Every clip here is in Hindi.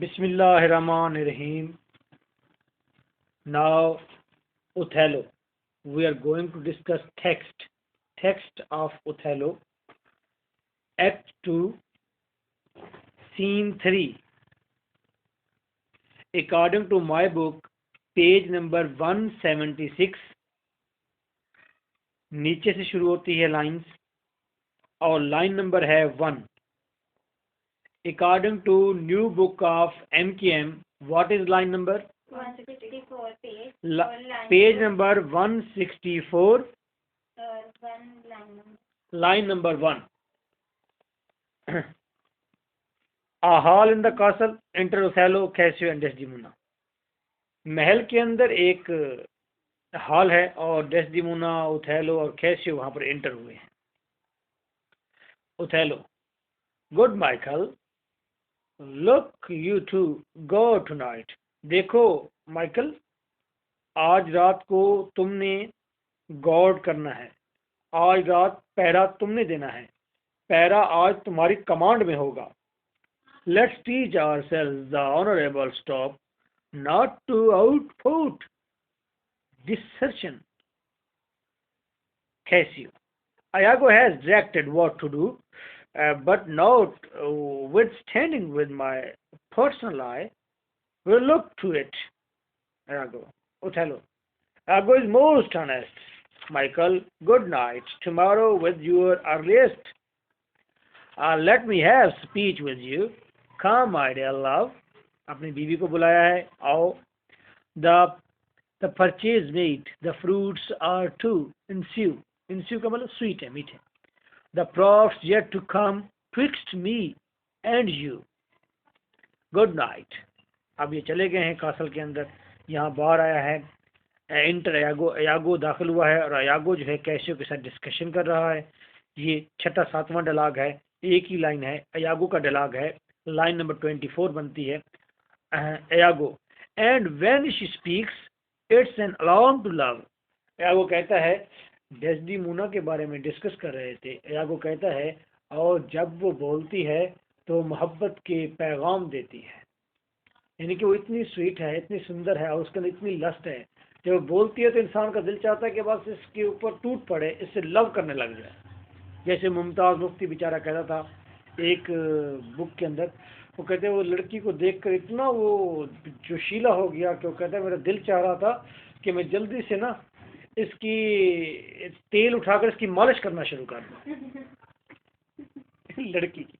Bismillahirrahmanirrahim. Now, Othello. We are going to discuss text of Othello, Act 2, Scene 3. According to my book, page number 176, नीचे से शुरू होती है लाइंस और लाइन नंबर है 1. According to new book of MKM, what is line number? 164 page. Page number 164, line number 1. A hall in the castle, enter Othello, Cassio and Desdemona. महल के अंदर एक हॉल है और डेस्डिमोना, ओथेलो और कैसियो वहां पर एंटर हुए हैं. Othello, good Michael, look you to go tonight. देखो माइकल, आज रात को तुमने गॉड करना है. आज रात पहरा तुमने देना है. पहरा आज तुम्हारी कमांड में होगा. Let's teach ourselves the honourable stop not to output desertion. Cassio, Iago has directed what to do, but not withstanding with my personal eye, will look to it. Iago, Othello, Iago is most honest. Michael, good night. Tomorrow with your earliest. Let me have speech with you. Come, my dear love. अपनी बीवी को बुलाया है. आओ. The purchase made, the fruits are to ensue. Ensue का मतलब स्वीट है, मीठे. The profits yet to come twixt me and you. Good night. अब ये चले गए हैं कासल के अंदर. यहाँ बाहर आया है इंटर यागो दाखिल हुआ है और यागो जो है कैसियो के साथ डिस्कशन कर रहा है. ये 6-7वां डायलॉग है. एक ही लाइन है, यागो का डायलॉग है. लाइन नंबर 24 बनती है. Iago, and when she speaks, it's an alarm to love. Iago कहता है, डेस्डिमोना के बारे में डिस्कस कर रहे थे. Iago कहता है, और जब वो बोलती है तो मोहब्बत के पैगाम देती है. यानी कि वो इतनी स्वीट है, इतनी सुंदर है और उसके अंदर इतनी लस्ट है. जब वो बोलती है तो इंसान का दिल चाहता है कि बस इसके ऊपर टूट पड़े, इससे लव करने लग जाए. जैसे मुमताज़ मुफ्ती बेचारा कहता था एक बुक के अंदर, वो कहते हैं वो लड़की को देखकर इतना वो जोशीला हो गया कि वो कहता है मेरा दिल चाह रहा था कि मैं जल्दी से ना इसकी तेल उठाकर इसकी मालिश करना शुरू कर दूं. लड़की की.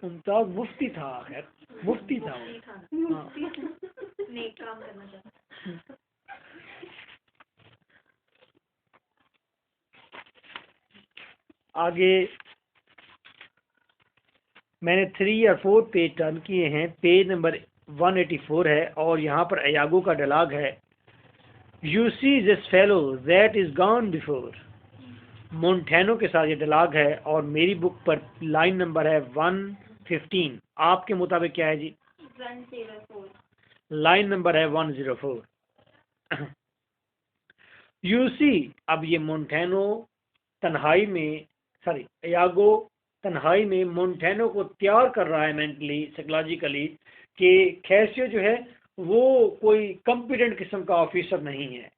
मुमताज मुफ्ती था, खैर मुफ्ती था वो. हाँ. नेक काम करना चाहता. आगे मैंने 3 और 4 पेज टर्न किए हैं. पेज नंबर 184 है और यहाँ पर यागो का डायलॉग है. You see this fellow that is gone before. Montano के साथ ये डायलॉग है और मेरी बुक पर लाइन नंबर है 115. आपके मुताबिक क्या है जी? 104. लाइन नंबर है 104. यू सी, अब ये मोंटेनो तन्हाई में यागो तन्हाई में मोंटेनो को तैयार कर रहा है मेंटली, साइकोलॉजिकली, कि कैसियो जो है वो कोई कॉम्पिटेंट किस्म का ऑफिसर नहीं है,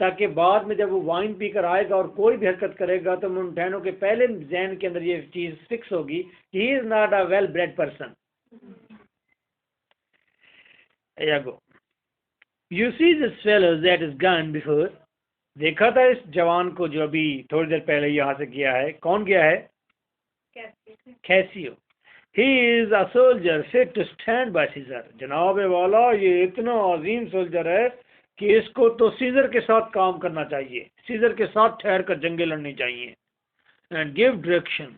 ताकि बाद में जब वो वाइन पीकर आएगा और कोई भी हरकत करेगा तो मोंटेनो के पहले जहन के अंदर ये चीज फिक्स होगी कि he is not a well bread person. यागो, you see this fellow that is gone before. देखा था इस जवान को जो अभी थोड़ी देर पहले यहाँ से गया है. कौन गया है? Cassio. He is a soldier fit to stand by Caesar. जनाब वाला, ये इतना अजीम सोल्जर है कि इसको तो सीजर के साथ काम करना चाहिए, सीजर के साथ ठहर कर जंगें लड़नी चाहिए. एंड गिव डायरेक्शन,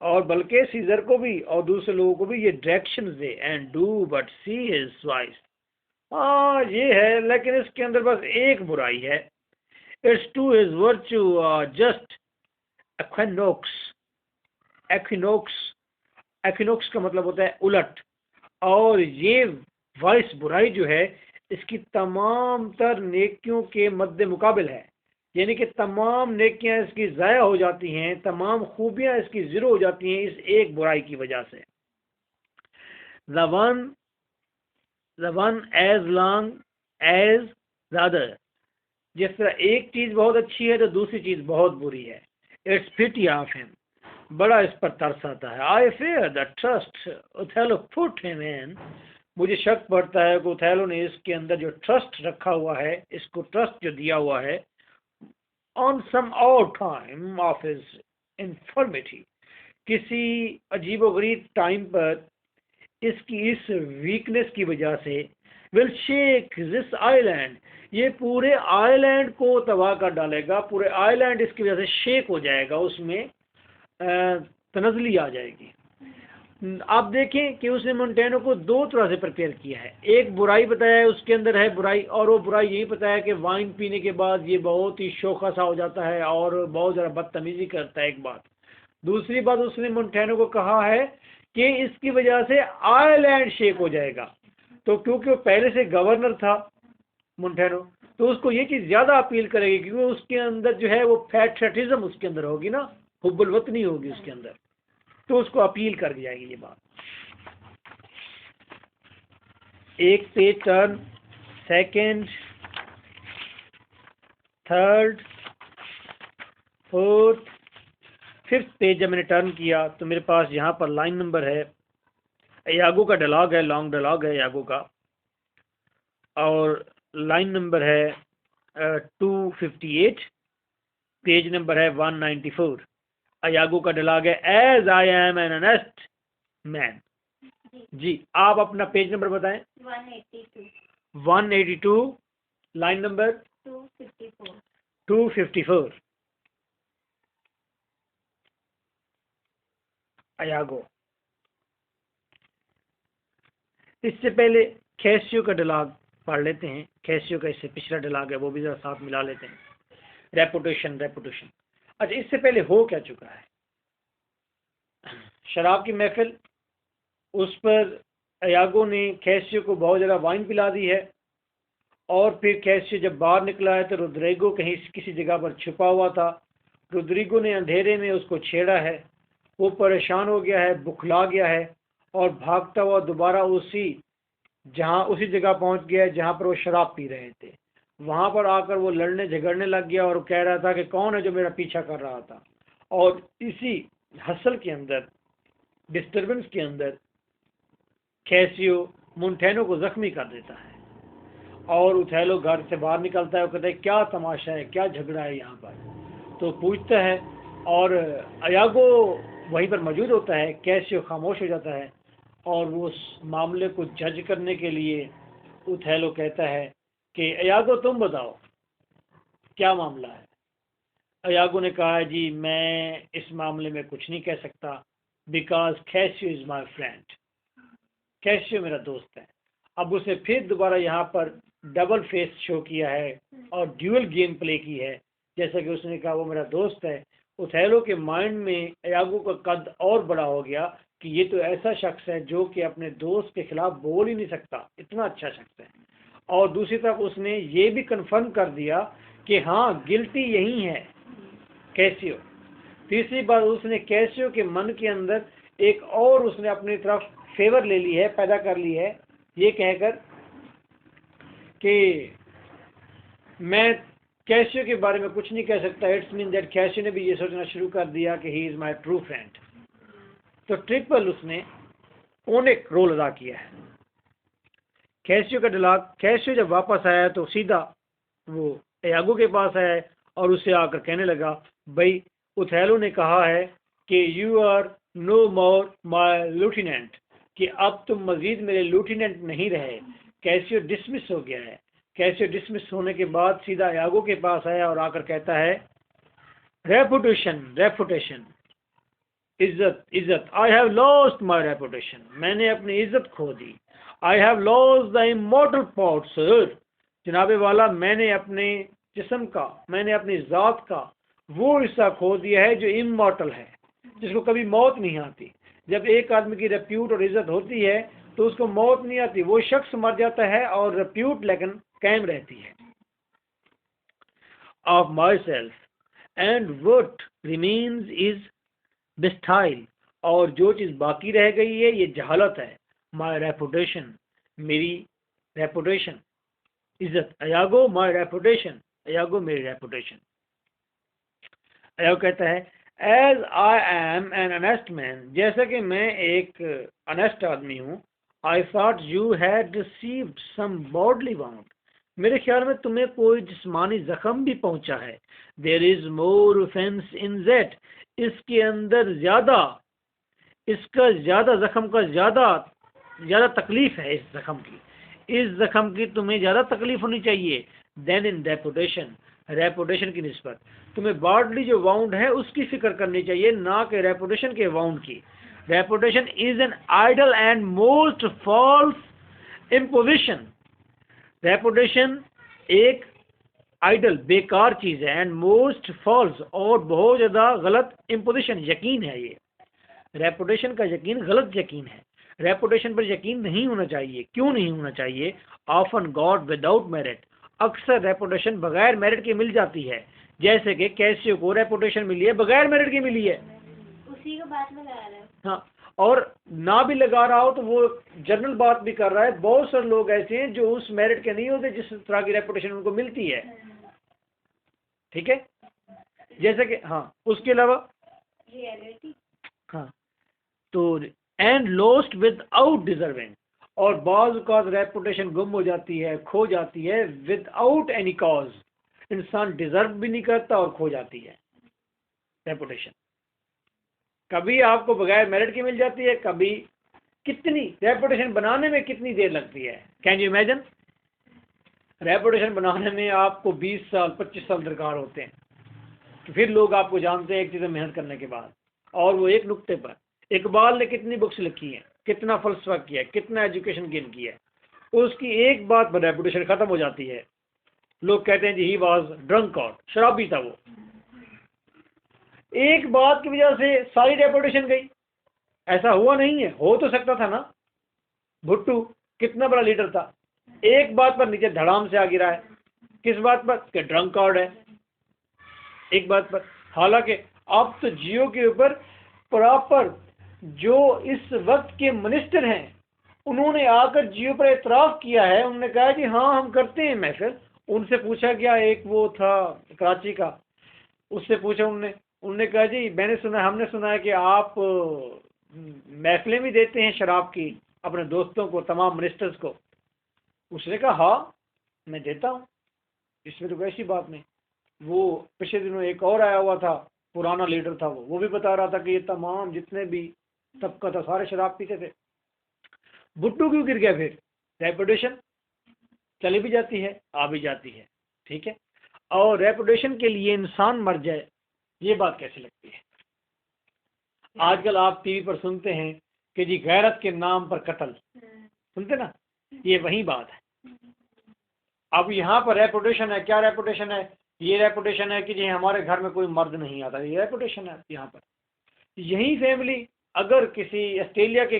और बल्कि सीजर को भी और दूसरे लोगों को भी ये direction they. And do but see his vice. हाँ ये है, लेकिन इसके अंदर बस एक बुराई है. It's to his virtue just equinox. Equinox का मतलब होता है उलट. और ये वाइस बुराई जो है इसकी तमाम तर नेकियों के मद्दे मुकाबिल है. यानी कि तमाम नेकियां इसकी ज़ाया हो जाती हैं, तमाम खूबियां इसकी ज़ीरो हो जाती हैं इस एक बुराई की वजह से। The one as long as the other, जिस तरह एक चीज़ बहुत अच्छी है तो दूसरी चीज़ बहुत बुरी है। इट्स पिटी ऑफ हिम, बड़ा इस पर तरस आता है। I fear the trust Othello put him in, मुझे शक पड़ता है कि ओथेलो ने इसके अंदर जो ट्रस्ट रखा हुआ है, इसको ट्रस्ट जो दिया हुआ है, ऑन सम और टाइम ऑफ हिज इन्फॉर्मिटी, किसी अजीबोगरीब टाइम पर इसकी इस वीकनेस की वजह से, विल शेक दिस आइलैंड, ये पूरे आइलैंड को तबाह कर डालेगा, पूरे आइलैंड इसकी वजह से शेक हो जाएगा, उसमें तनजली आ जाएगी। आप देखें कि उसने मोन्टेनो को दो तरह से प्रिपेयर किया है। एक बुराई बताया है, उसके अंदर है बुराई, और वो बुराई यही बताया कि वाइन पीने के बाद ये बहुत ही शोखा सा हो जाता है और बहुत ज़्यादा बदतमीजी करता है, एक बात। दूसरी बात उसने मोन्टेनो को कहा है कि इसकी वजह से आयरलैंड शेक हो जाएगा। तो क्योंकि वो पहले से गवर्नर था मोन्टेनो, तो उसको ये चीज़ ज़्यादा अपील करेगी, क्योंकि उसके अंदर जो है वो पैट्रियटिज्म उसके अंदर होगी ना, हुब्बुल वतनी होगी उसके अंदर, तो उसको अपील कर जाएगी ये बात। एक page turn, second, third, fourth, fifth page जब मैंने टर्न किया तो मेरे पास यहाँ पर लाइन नंबर है, यागो का डायलॉग है, लॉन्ग डायलॉग है यागो का, और लाइन नंबर है 258, पेज नंबर है 194। अयागो का डायलॉग है, as I am an honest man. जी, आप अपना पेज नंबर बताएं। 182, लाइन नंबर 254। अयागो। इससे पहले कैसियो का डायलॉग पढ़ लेते हैं। कैसियो का इससे पिछला डायलॉग है, वो भी जरा साथ मिला लेते हैं। रेपुटेशन। अच्छा, इससे पहले हो क्या चुका है? शराब की महफिल, उस पर अयागो ने कैसियो को बहुत ज़्यादा वाइन पिला दी है, और फिर कैसियो जब बाहर निकला है तो रोड्रिगो कहीं किसी जगह पर छुपा हुआ था। रोड्रिगो ने अंधेरे में उसको छेड़ा है, वो परेशान हो गया है, बुखला गया है, और भागता हुआ दोबारा उसी जगह पहुंच गया है जहां पर वो शराब पी रहे थे। वहां पर आकर वो लड़ने झगड़ने लग गया और कह रहा था कि कौन है जो मेरा पीछा कर रहा था। और इसी हसल के अंदर, डिस्टर्बेंस के अंदर, कैसियो मोन्टेनो को जख्मी कर देता है, और ओथेलो घर से बाहर निकलता है और कहता है क्या तमाशा है, क्या झगड़ा है यहाँ पर। तो पूछता है, और अयागो वहीं पर मौजूद होता है। कैसियो खामोश हो जाता है, और वो उस मामले को जज करने के लिए ओथेलो कहता है कि अयागो तुम बताओ क्या मामला है। अयागो ने कहा है, जी मैं इस मामले में कुछ नहीं कह सकता, because Casio is my friend, Casio मेरा दोस्त है। अब उसे फिर दोबारा यहाँ पर डबल फेस शो किया है और ड्यूअल गेम प्ले की है, जैसा कि उसने कहा वो मेरा दोस्त है। ओथेलो के माइंड में अयागो का कद और बड़ा हो गया कि ये तो ऐसा शख्स है जो कि अपने दोस्त के खिलाफ बोल ही नहीं सकता, इतना अच्छा शख्स है। और दूसरी तरफ उसने ये भी कंफर्म कर दिया कि हाँ, गिल्टी यही है कैसियो। तीसरी बात, उसने कैसियो के मन के अंदर एक और उसने अपनी तरफ फेवर ले ली है, पैदा कर ली है, ये कहकर कि मैं कैसियो के बारे में कुछ नहीं कह सकता। इट्स मीन दैट कैसियो ने भी ये सोचना शुरू कर दिया कि he is my true friend. तो ट्रिपल उसने ओनिक रोल अदा किया है। कैसियो का डायलॉग, कैसियो जब वापस आया तो सीधा वो अयागो के पास आया और उससे आकर कहने लगा, भाई ओथेलो ने कहा है कि यू आर नो मोर माई लूटिनेंट, कि अब तुम मजीद मेरे लूटिनेंट नहीं रहे। कैसियो डिसमिस हो गया है। कैसियो डिसमिस होने के बाद सीधा अयागो के पास आया और आकर कहता है, रेपुटेशन, इज्जत, I have lost my reputation, मैंने अपनी इज्जत खो दी। I have lost the immortal part sir, जनाबे वाला मैंने अपने जिस्म का, मैंने अपनी ज़ात का वो हिस्सा खो दिया है जो इमोर्टल है, जिसको कभी मौत नहीं आती। जब एक आदमी की रेप्यूट और इज्जत होती है तो उसको मौत नहीं आती, वो शख्स मर जाता है और रेप्यूट लेकिन कायम रहती है। of myself, and what remains is bestial, और जो चीज़ बाकी रह गई है ये जहालत है। my reputation, मेरी reputation, इज्जत। अयागो my reputation, अयागो मेरी reputation। अयागो कहता है as I am an honest man, जैसा कि मैं एक honest आदमी हूँ, I thought you had received some bodily wound, मेरे ख्याल में तुम्हें कोई जिस्मानी जख्म भी पहुंचा है। There is more offense in that, इसके अंदर ज्यादा, इसका ज्यादा जख्म का ज्यादा तकलीफ है, इस जख्म की तुम्हें ज्यादा तकलीफ होनी चाहिए। देन इन रेपुटेशन, रेपुटेशन की निस्बत तुम्हें बॉडली जो वाउंड है उसकी फिक्र करनी चाहिए, ना कि रेपुटेशन के वाउंड की। Reputation is an idle and most false imposition, reputation एक आइडल बेकार चीज है, एंड मोस्ट फॉल्स और बहुत ज्यादा गलत इम्पोजिशन यकीन है। ये रेपुटेशन का यकीन गलत यकीन है। रेपुटेशन पर यकीन नहीं होना चाहिए। क्यों नहीं होना चाहिए? ऑफन गॉड विदाउट मेरिट, अक्सर रेपुटेशन बगैर मेरिट के मिल जाती है, जैसे कि कैसियो को रेपुटेशन मिली है बगैर मेरिट की मिली है, उसी को बात में लगा रहा है। हाँ, और ना भी लगा रहा हो तो वो जनरल बात भी कर रहा है। बहुत सारे लोग ऐसे हैं जो उस मेरिट के नहीं होते जिस तरह की रेपुटेशन उनको मिलती है। ठीक है, जैसे कि हाँ, उसके अलावा रियलिटी, हाँ, तो एंड लॉस्ट विदाउट डिजर्विंग, और बाज़ औक़ात रेपुटेशन गुम हो जाती है, खो जाती है विदाउट एनी कॉज, इंसान डिजर्व भी नहीं करता और खो जाती है रेपुटेशन। कभी आपको बगैर मेरिट की मिल जाती है, कभी कितनी रेपुटेशन बनाने में कितनी देर लगती है, कैन यू इमेजिन? रेपुटेशन बनाने में आपको 20 साल 25 साल दरकार होते हैं, तो फिर लोग आपको जानते हैं एक चीज़ मेहनत करने के बाद। और वो एक नुक्ते पर इकबाल ने कितनी बुक्स लिखी हैं, कितना फलसफा किया है, कितना एजुकेशन गेन किया है, उसकी एक बात पर रेपुटेशन खत्म हो जाती है। लोग कहते हैं जी ही वाज ड्रंक आउट, शराबी था वो, एक बात की वजह से सारी रेपुटेशन गई। ऐसा हुआ नहीं है, हो तो सकता था ना। भुट्टू कितना बड़ा लीडर था, एक बात पर नीचे धड़ाम से आ गिरा है। किस बात पर? कि ड्रंक आउट है, एक बात पर। हालांकि अब तो जियो के ऊपर प्रॉपर जो इस वक्त के मिनिस्टर हैं उन्होंने आकर जियो पर एतराफ़ किया है, उन्होंने कहा कि हाँ हम करते हैं महफिल। उनसे पूछा गया, एक वो था कराची का, उससे पूछा उन्होंने कहा जी हमने सुना है कि आप महफिलें भी देते हैं शराब की अपने दोस्तों को, तमाम मिनिस्टर्स को। उसने कहा हाँ मैं देता हूँ, इसमें तो कोई ऐसी बात नहीं। वो पिछले दिनों एक और आया हुआ था, पुराना लीडर था, वो भी बता रहा था कि ये तमाम जितने भी तबका था सारे शराब पीते थे। भुट्टू क्यों गिर गया? फिर रेपुटेशन चली भी जाती है, आ भी जाती है। ठीक है, और रेपुटेशन के लिए इंसान मर जाए, ये बात कैसी लगती है? आजकल आप टीवी पर सुनते हैं कि जी गैरत के नाम पर कत्ल, सुनते ना, ये वही बात है। अब यहाँ पर रेपुटेशन है, क्या रेपुटेशन है? ये रेपुटेशन है कि जी हमारे घर में कोई मर्द नहीं आता, ये रेपुटेशन है। यहाँ पर यही फैमिली अगर किसी ऑस्ट्रेलिया के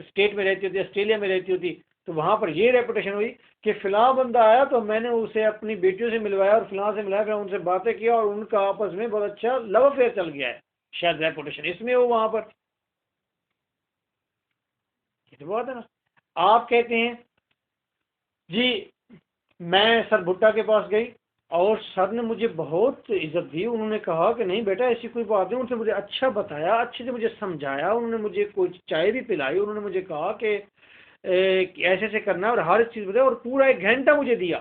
स्टेट में रहती होती, ऑस्ट्रेलिया में रहती होती, तो वहाँ पर ये रेपुटेशन हुई कि फ़िलहाल बंदा आया तो मैंने उसे अपनी बेटियों से मिलवाया और फ़िलहाल से मिलाया, फिर उनसे बातें किया और उनका आपस में बहुत अच्छा लव अफेयर चल गया है, शायद रेपुटेशन इसमें हो वहाँ पर। ये तो बात है ना। आप कहते हैं जी मैं सर भुट्टा के पास गई और सर ने मुझे बहुत इज्जत दी, उन्होंने कहा कि नहीं बेटा ऐसी कोई बात नहीं, उनसे मुझे अच्छा बताया, अच्छे से मुझे समझाया, उन्होंने मुझे कोई चाय भी पिलाई, उन्होंने मुझे कहा कि ऐसे ऐसे करना है और हर चीज़ बताया और पूरा 1 घंटा मुझे दिया।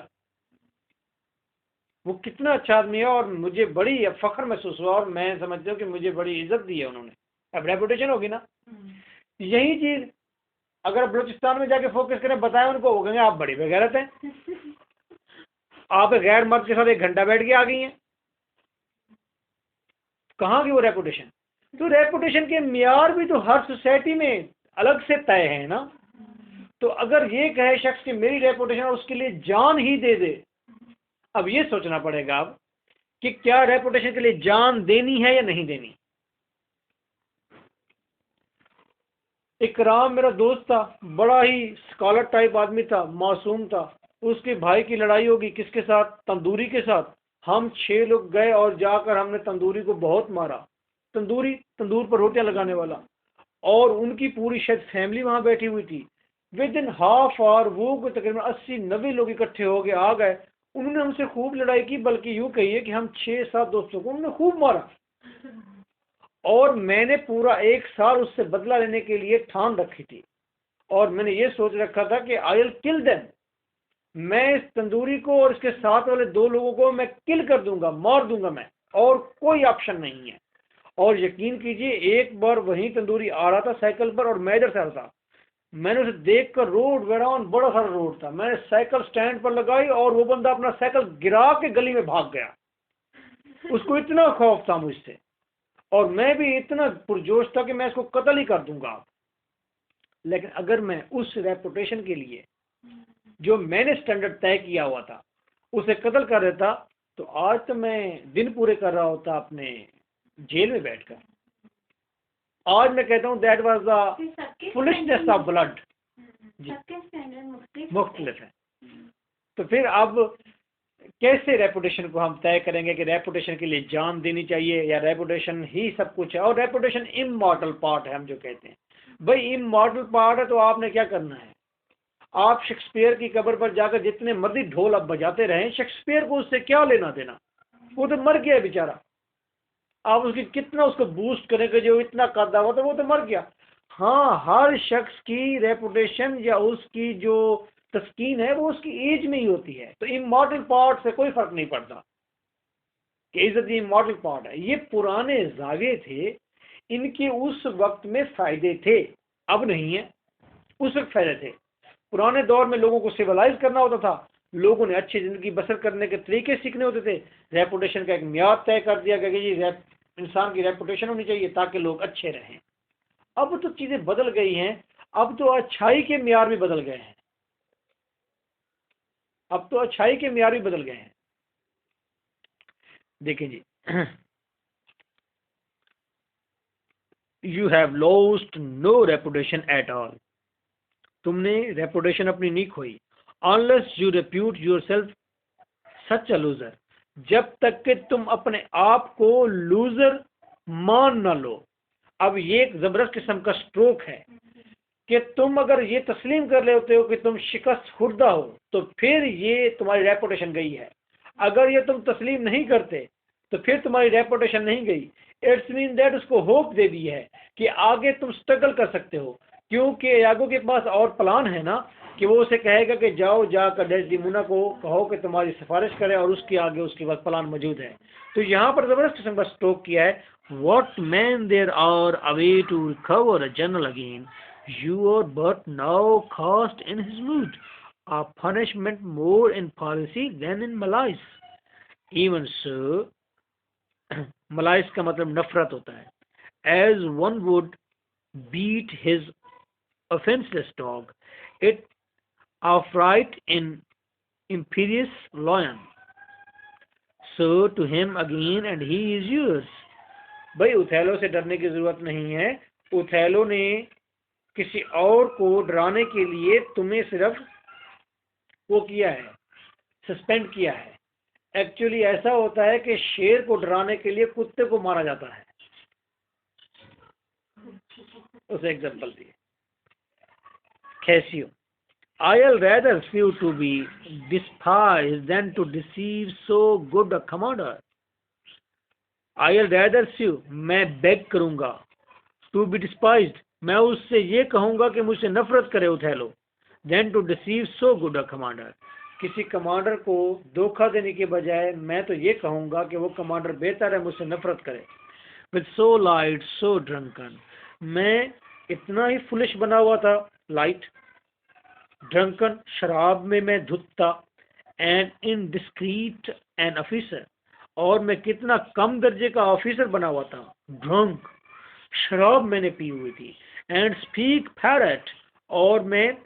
वो कितना अच्छा आदमी है और मुझे बड़ी फ़ख्र महसूस हुआ और मैं समझता हूँ कि मुझे बड़ी इज्जत दी है उन्होंने। अब रेपुटेशन होगी ना। यही चीज़ अगर बलूचिस्तान में जाके फोकस करें, बताएं उनको, वो कहेंगे आप बड़ी बेगैरत हैं, आप गैर मर्द के साथ 1 घंटा बैठ के आ गई हैं। कहाँ की वो रेपुटेशन? तो रेपुटेशन के मियार भी तो हर सोसाइटी में अलग से तय है ना। तो अगर ये कहे शख्स कि मेरी रेपुटेशन और उसके लिए जान ही दे दे, अब ये सोचना पड़ेगा अब कि क्या रेपुटेशन के लिए जान देनी है या नहीं देनी। इकराम मेरा दोस्त था, बड़ा ही स्कॉलर टाइप आदमी था, मासूम था। उसके भाई की लड़ाई होगी किसके साथ? तंदूरी के साथ। हम 6 लोग गए और जाकर हमने तंदूरी को बहुत मारा। तंदूर पर रोटियां लगाने वाला, और उनकी पूरी शायद फैमिली वहां बैठी हुई थी। विद इन हाफ आवर वो कोई तकरीबन 80-90 लोग इकट्ठे हो गए, आ गए। उन्होंने हमसे खूब लड़ाई की, बल्कि यूं कहिए कि हम 6-7 दोस्तों को उन्होंने खूब मारा। और मैंने पूरा 1 साल उससे बदला लेने के लिए ठान रखी थी, और मैंने ये सोच रखा था कि आई विल किल देम। मैं इस तंदूरी को और इसके साथ वाले 2 लोगों को मैं किल कर दूंगा, मार दूंगा मैं, और कोई ऑप्शन नहीं है। और यकीन कीजिए, एक बार वही तंदूरी आ रहा था साइकिल पर और मैं इधर से आ रहा था। मैंने उसे देखकर, रोड वेरान बड़ा सारा रोड था, मैंने साइकिल स्टैंड पर लगाई और वो बंदा अपना साइकिल गिरा के गली में भाग गया। उसको इतना खौफ था मुझसे, और मैं भी इतना पुरजोश था कि मैं इसको कत्ल ही कर दूंगा। लेकिन अगर मैं उस रेपुटेशन के लिए जो मैंने स्टैंडर्ड तय किया हुआ था उसे कत्ल कर देता, तो आज तो मैं दिन पूरे कर रहा होता अपने जेल में बैठकर। आज मैं कहता हूँ that was the foolishness of blood. सबके स्टैंडर्ड मुख्तलिफ है। तो फिर अब कैसे रेपुटेशन को हम तय करेंगे कि रेपुटेशन के लिए जान देनी चाहिए या रेपुटेशन ही सब कुछ है? और रेपुटेशन इमॉर्टल पार्ट है, हम जो कहते हैं भाई इमॉर्टल पार्ट है, तो आपने क्या करना है? आप शेक्सपियर की कब्र पर जाकर जितने मर्जी ढोल अब बजाते रहें, शेक्सपियर को उससे क्या लेना देना? वो तो मर गया बेचारा। आप उसकी कितना उसको बूस्ट करेंगे, जो इतना कदा हुआ था वो तो मर गया। हाँ, हर शख्स की रेपुटेशन या उसकी जो तस्कीन है वो उसकी एज में ही होती है। तो इमॉर्टल पार्ट से कोई फर्क नहीं पड़ता कि इज्जत इमॉर्टल पार्ट है। ये पुराने जावे थे, इनके उस वक्त में फायदे थे, अब नहीं है। उस वक्त फायदे थे। पुराने दौर में लोगों को सिविलाइज करना होता था, लोगों ने अच्छी जिंदगी बसर करने के तरीके सीखने होते थे। रेपुटेशन का एक म्याद तय कर दिया गया कि जी इंसान की रेपुटेशन होनी चाहिए ताकि लोग अच्छे रहें। अब तो चीजें बदल गई हैं, अब तो अच्छाई के म्यार भी बदल गए हैं। अब तो अच्छाई के म्यार भी बदल गए हैं। देखें जी, you have lost no reputation at all. तुमने रेपुटेशन अपनी नहीं खोई। Unless you repute yourself such a loser. जब तक कि तुम अपने आप को लूजर मान ना लो। अब ये एक जबरदस्त किस्म का स्ट्रोक है कि तुम अगर ये तस्लीम कर लेते हो कि तुम शिकस्त खुर्दा हो, तो फिर ये तुम्हारी रेपुटेशन गई है। अगर ये तुम तस्लीम नहीं करते तो फिर तुम्हारी रेपुटेशन नहीं गई। इट्स मीन दैट उसको होप दे दी है कि आगे तुम स्ट्रगल कर सकते हो, क्योंकि यागो के पास और प्लान है ना कि वो उसे कहेगा कि जाओ जाकर डेस्डिमोना को कहो कि तुम्हारी सिफारिश करे, और उसके आगे उसके पास प्लान मौजूद है। तो यहाँ पर जबरदस्त किस्म का स्ट्रोक किया है। What men there are away to recover a journal again, you are but now cast in his mood, a punishment more in policy than in malice. Even so, malice का मतलब नफरत होता है। As one would beat his offenseless dog, it outright in imperious lion, so to him again and he is yours. भाई उथैलो से डरने की जरूरत नहीं है। उथैलो ने किसी और को डराने के लिए तुम्हें सिर्फ वो किया है, सस्पेंड किया है। एक्चुअली ऐसा होता है कि शेर को डराने के लिए कुत्ते को मारा जाता है। उसे एग्जांपल दिए। Casio, I'll rather few to be despised than to deceive so good a commander. I'll rather sue, मैं बेग करूंगा, टू बी डिस्पाइज्ड, मैं उससे ये कहूंगा कि मुझसे नफरत करे Othello, than to deceive so good a commander. किसी कमांडर को धोखा देने के बजाय मैं तो ये कहूंगा कि वो कमांडर बेहतर है मुझसे नफरत करे। With so light so drunken, मैं इतना ही फुलिश बना हुआ था, लाइट, ड्रंकन, शराब में मैं धुत था, एंड इनडिस्क्रीट एन ऑफिसर, और मैं कितना कम दर्जे का ऑफिसर बना हुआ था, ड्रंक, शराब मैंने पी हुई थी, एंड स्पीक पैरेट, और मैं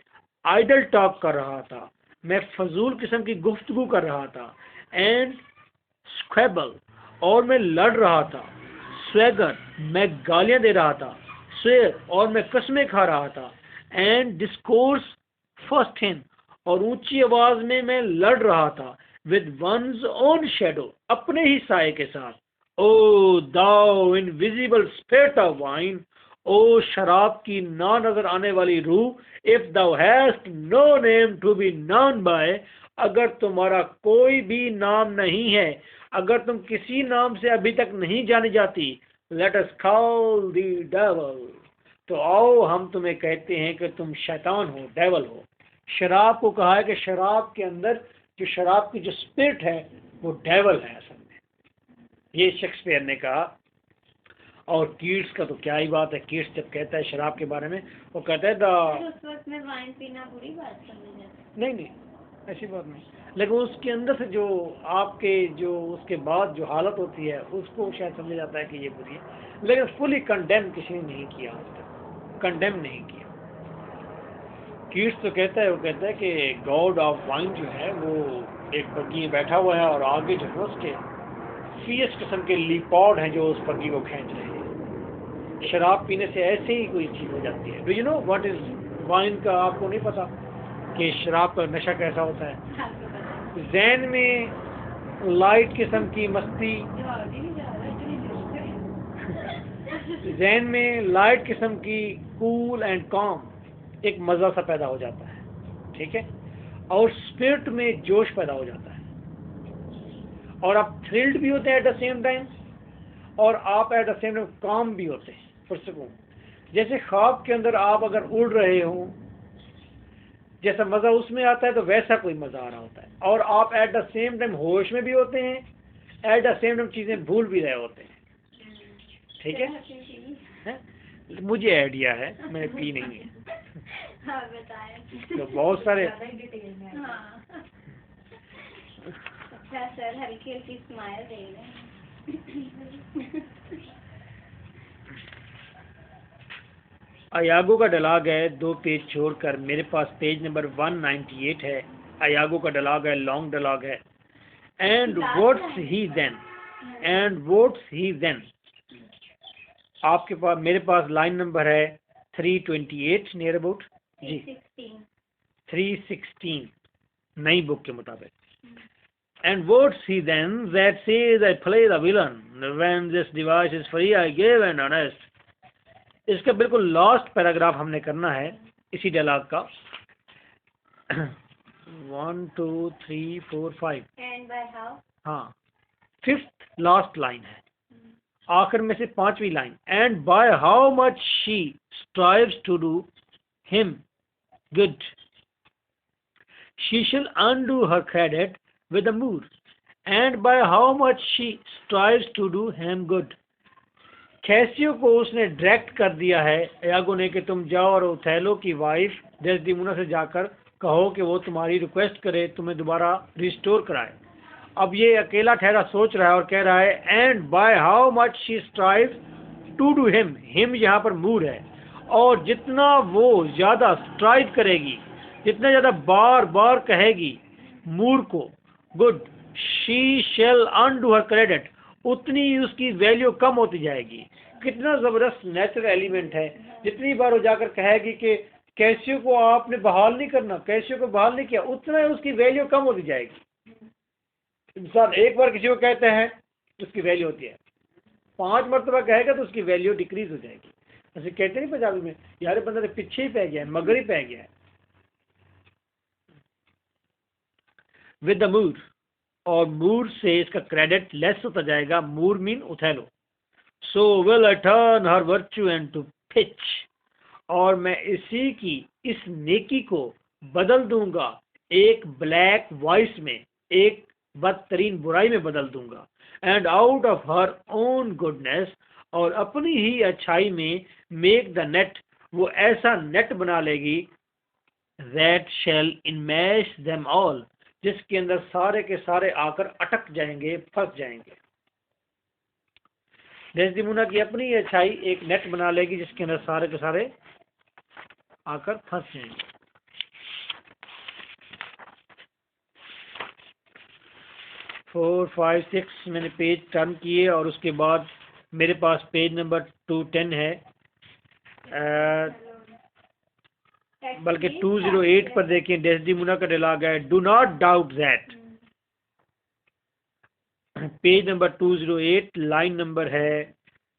आइडल टॉक कर रहा था, मैं फजूल किस्म की गुफ्तगू कर रहा था, एंड स्क्वेबल, और मैं लड़ रहा था, स्वैगर, मैं गालियां दे रहा था, स्वेयर, और मैं कसमें खा रहा था, एंड डिस्कोर्स फर्स्ट इन, और ऊंची आवाज में मैं लड़ रहा था, with one's own shadow, अपने ही साय के साथ. O thou invisible spirit of wine, ओ शराब की ना नजर आने वाली रूह, if thou hast no name to be known by, अगर तुम्हारा कोई भी नाम नहीं है, अगर तुम किसी नाम से अभी तक नहीं जानी जाती, let us call the devil, तो आओ हम तुम्हें कहते हैं कि तुम शैतान हो, डेवल हो. शराब को कहा है कि शराब के अंदर जो शराब की जो स्पिरिट है वो डेवल है असल में, ये शेक्सपियर ने कहा. और कीट्स का तो क्या ही बात है. कीट्स जब कहता है शराब के बारे में, वो कहता है उस वक्त में वाइन पीना बुरी बात समझी जाती. नहीं, ऐसी बात नहीं, लेकिन उसके अंदर से जो आपके जो उसके बाद जो हालत होती है उसको शायद समझा जाता है कि ये बुरी है, लेकिन फुली कंडेम किसी ने नहीं किया आज तक, कंडेम नहीं किया. कीट्स तो कहता है, वो कहता है कि गॉड ऑफ वाइन जो है वो एक बग्गी में बैठा हुआ है और आगे जो है उसके फीस किस्म के लीपॉड हैं जो उस बग्गी को खींच रहे हैं. शराब पीने से ऐसे ही कोई चीज़ हो जाती है. Do you know what is wine का? आपको नहीं पता कि शराब का नशा कैसा होता है? जहन में लाइट किस्म की मस्ती, जहन में लाइट किस्म की कूल एंड कॉम एक मज़ा सा पैदा हो जाता है, ठीक है, और स्पिरिट में जोश पैदा हो जाता है, और आप थ्रिल्ड भी होते हैं एट द सेम टाइम, और आप एट द सेम टाइम काम भी होते हैं. पुरसकून, जैसे ख्वाब के अंदर आप अगर उड़ रहे हो, जैसा मज़ा उसमें आता है तो वैसा कोई मज़ा आ रहा होता है, और आप एट द सेम टाइम होश में भी होते हैं, एट द सेम टाइम चीज़ें भूल भी रहे होते हैं. ठीक है? मुझे आइडिया है, मैंने पी नहीं है. हाँ, बताएं. तो बहुत सारे. हाँ. अच्छा सर, हल्की हल्की स्माइल दे रहे हैं. अयागो का डायलॉग है 2 पेज छोड़कर, मेरे पास पेज नंबर 198 है. अयागो का डायलॉग है, लॉन्ग डायलॉग है. And what's he then, and what's he then. आपके पास, मेरे पास लाइन नंबर है 328 नियर अबाउट जी, 316 नई बुक के मुताबिक. And what's he then that says I play the villain when this device is free I give and honest. इसका बिल्कुल लास्ट पैराग्राफ हमने करना है इसी डायलॉग का. 1 2 3 4 5 And by how? हाँ, 5th लास्ट लाइन है, आखिर में से 5वीं line. And by how much she strives to do him good, she shall undo her credit with a moor. And by how much she strives to do him good. Casio को उसने डायरेक्ट कर दिया है अयागो ने कि तुम जाओ और ओथेलो की वाइफ डेस्डिमोना से जाकर कहो कि वो तुम्हारी रिक्वेस्ट करे, तुम्हें दोबारा रिस्टोर कराए. अब ये अकेला ठहरा सोच रहा है और कह रहा है and by how much she strive to do him. Him यहाँ पर मूर है, और जितना वो ज़्यादा स्ट्राइव करेगी, जितना ज़्यादा बार बार कहेगी मूर को good, she shall undo her credit, उतनी उसकी वैल्यू कम होती जाएगी. कितना ज़बरदस्त नेचुरल एलिमेंट है. जितनी बार वो जाकर कहेगी कि कैसियो को आपने बहाल नहीं करना, कैसियो को बहाल नहीं किया, उतना ही उसकी वैल्यू कम होती जाएगी. इंसान एक बार किसी को कहते हैं तो उसकी वैल्यू होती है, 5 मरतबा कहेगा तो उसकी वैल्यू डिक्रीज हो जाएगी. ऐसे कहते नहीं पंजाबी में, यार बंदा तो पीछे ही पै गया है, मगर ही पै गया है. विद द मूर, और मूर से इसका क्रेडिट लेस होता जाएगा. Moor mean Othello. So will I turn her virtue and to pitch, और मैं इसी की इस नेकी को बदल दूंगा एक ब्लैक वॉइस में, एक बदतरीन बुराई में बदल दूंगा. And out of her own goodness, और अपनी ही अच्छाई में मेक द नेट, वो ऐसा नेट बना लेगी दैट शैल इनमैश देम ऑल, जिसके अंदर सारे के सारे आकर अटक जाएंगे, फंस जाएंगे. डेस्डिमोना की अपनी अच्छाई एक नेट बना लेगी जिसके अंदर सारे के सारे आकर फंस जाएंगे. 4 5 6 मैंने पेज टर्न किए, और उसके बाद मेरे पास पेज नंबर 210 है, बल्कि 208 पर देखिए. डेस्डिमोना का डायलॉग है do not doubt that, page number 208, line number है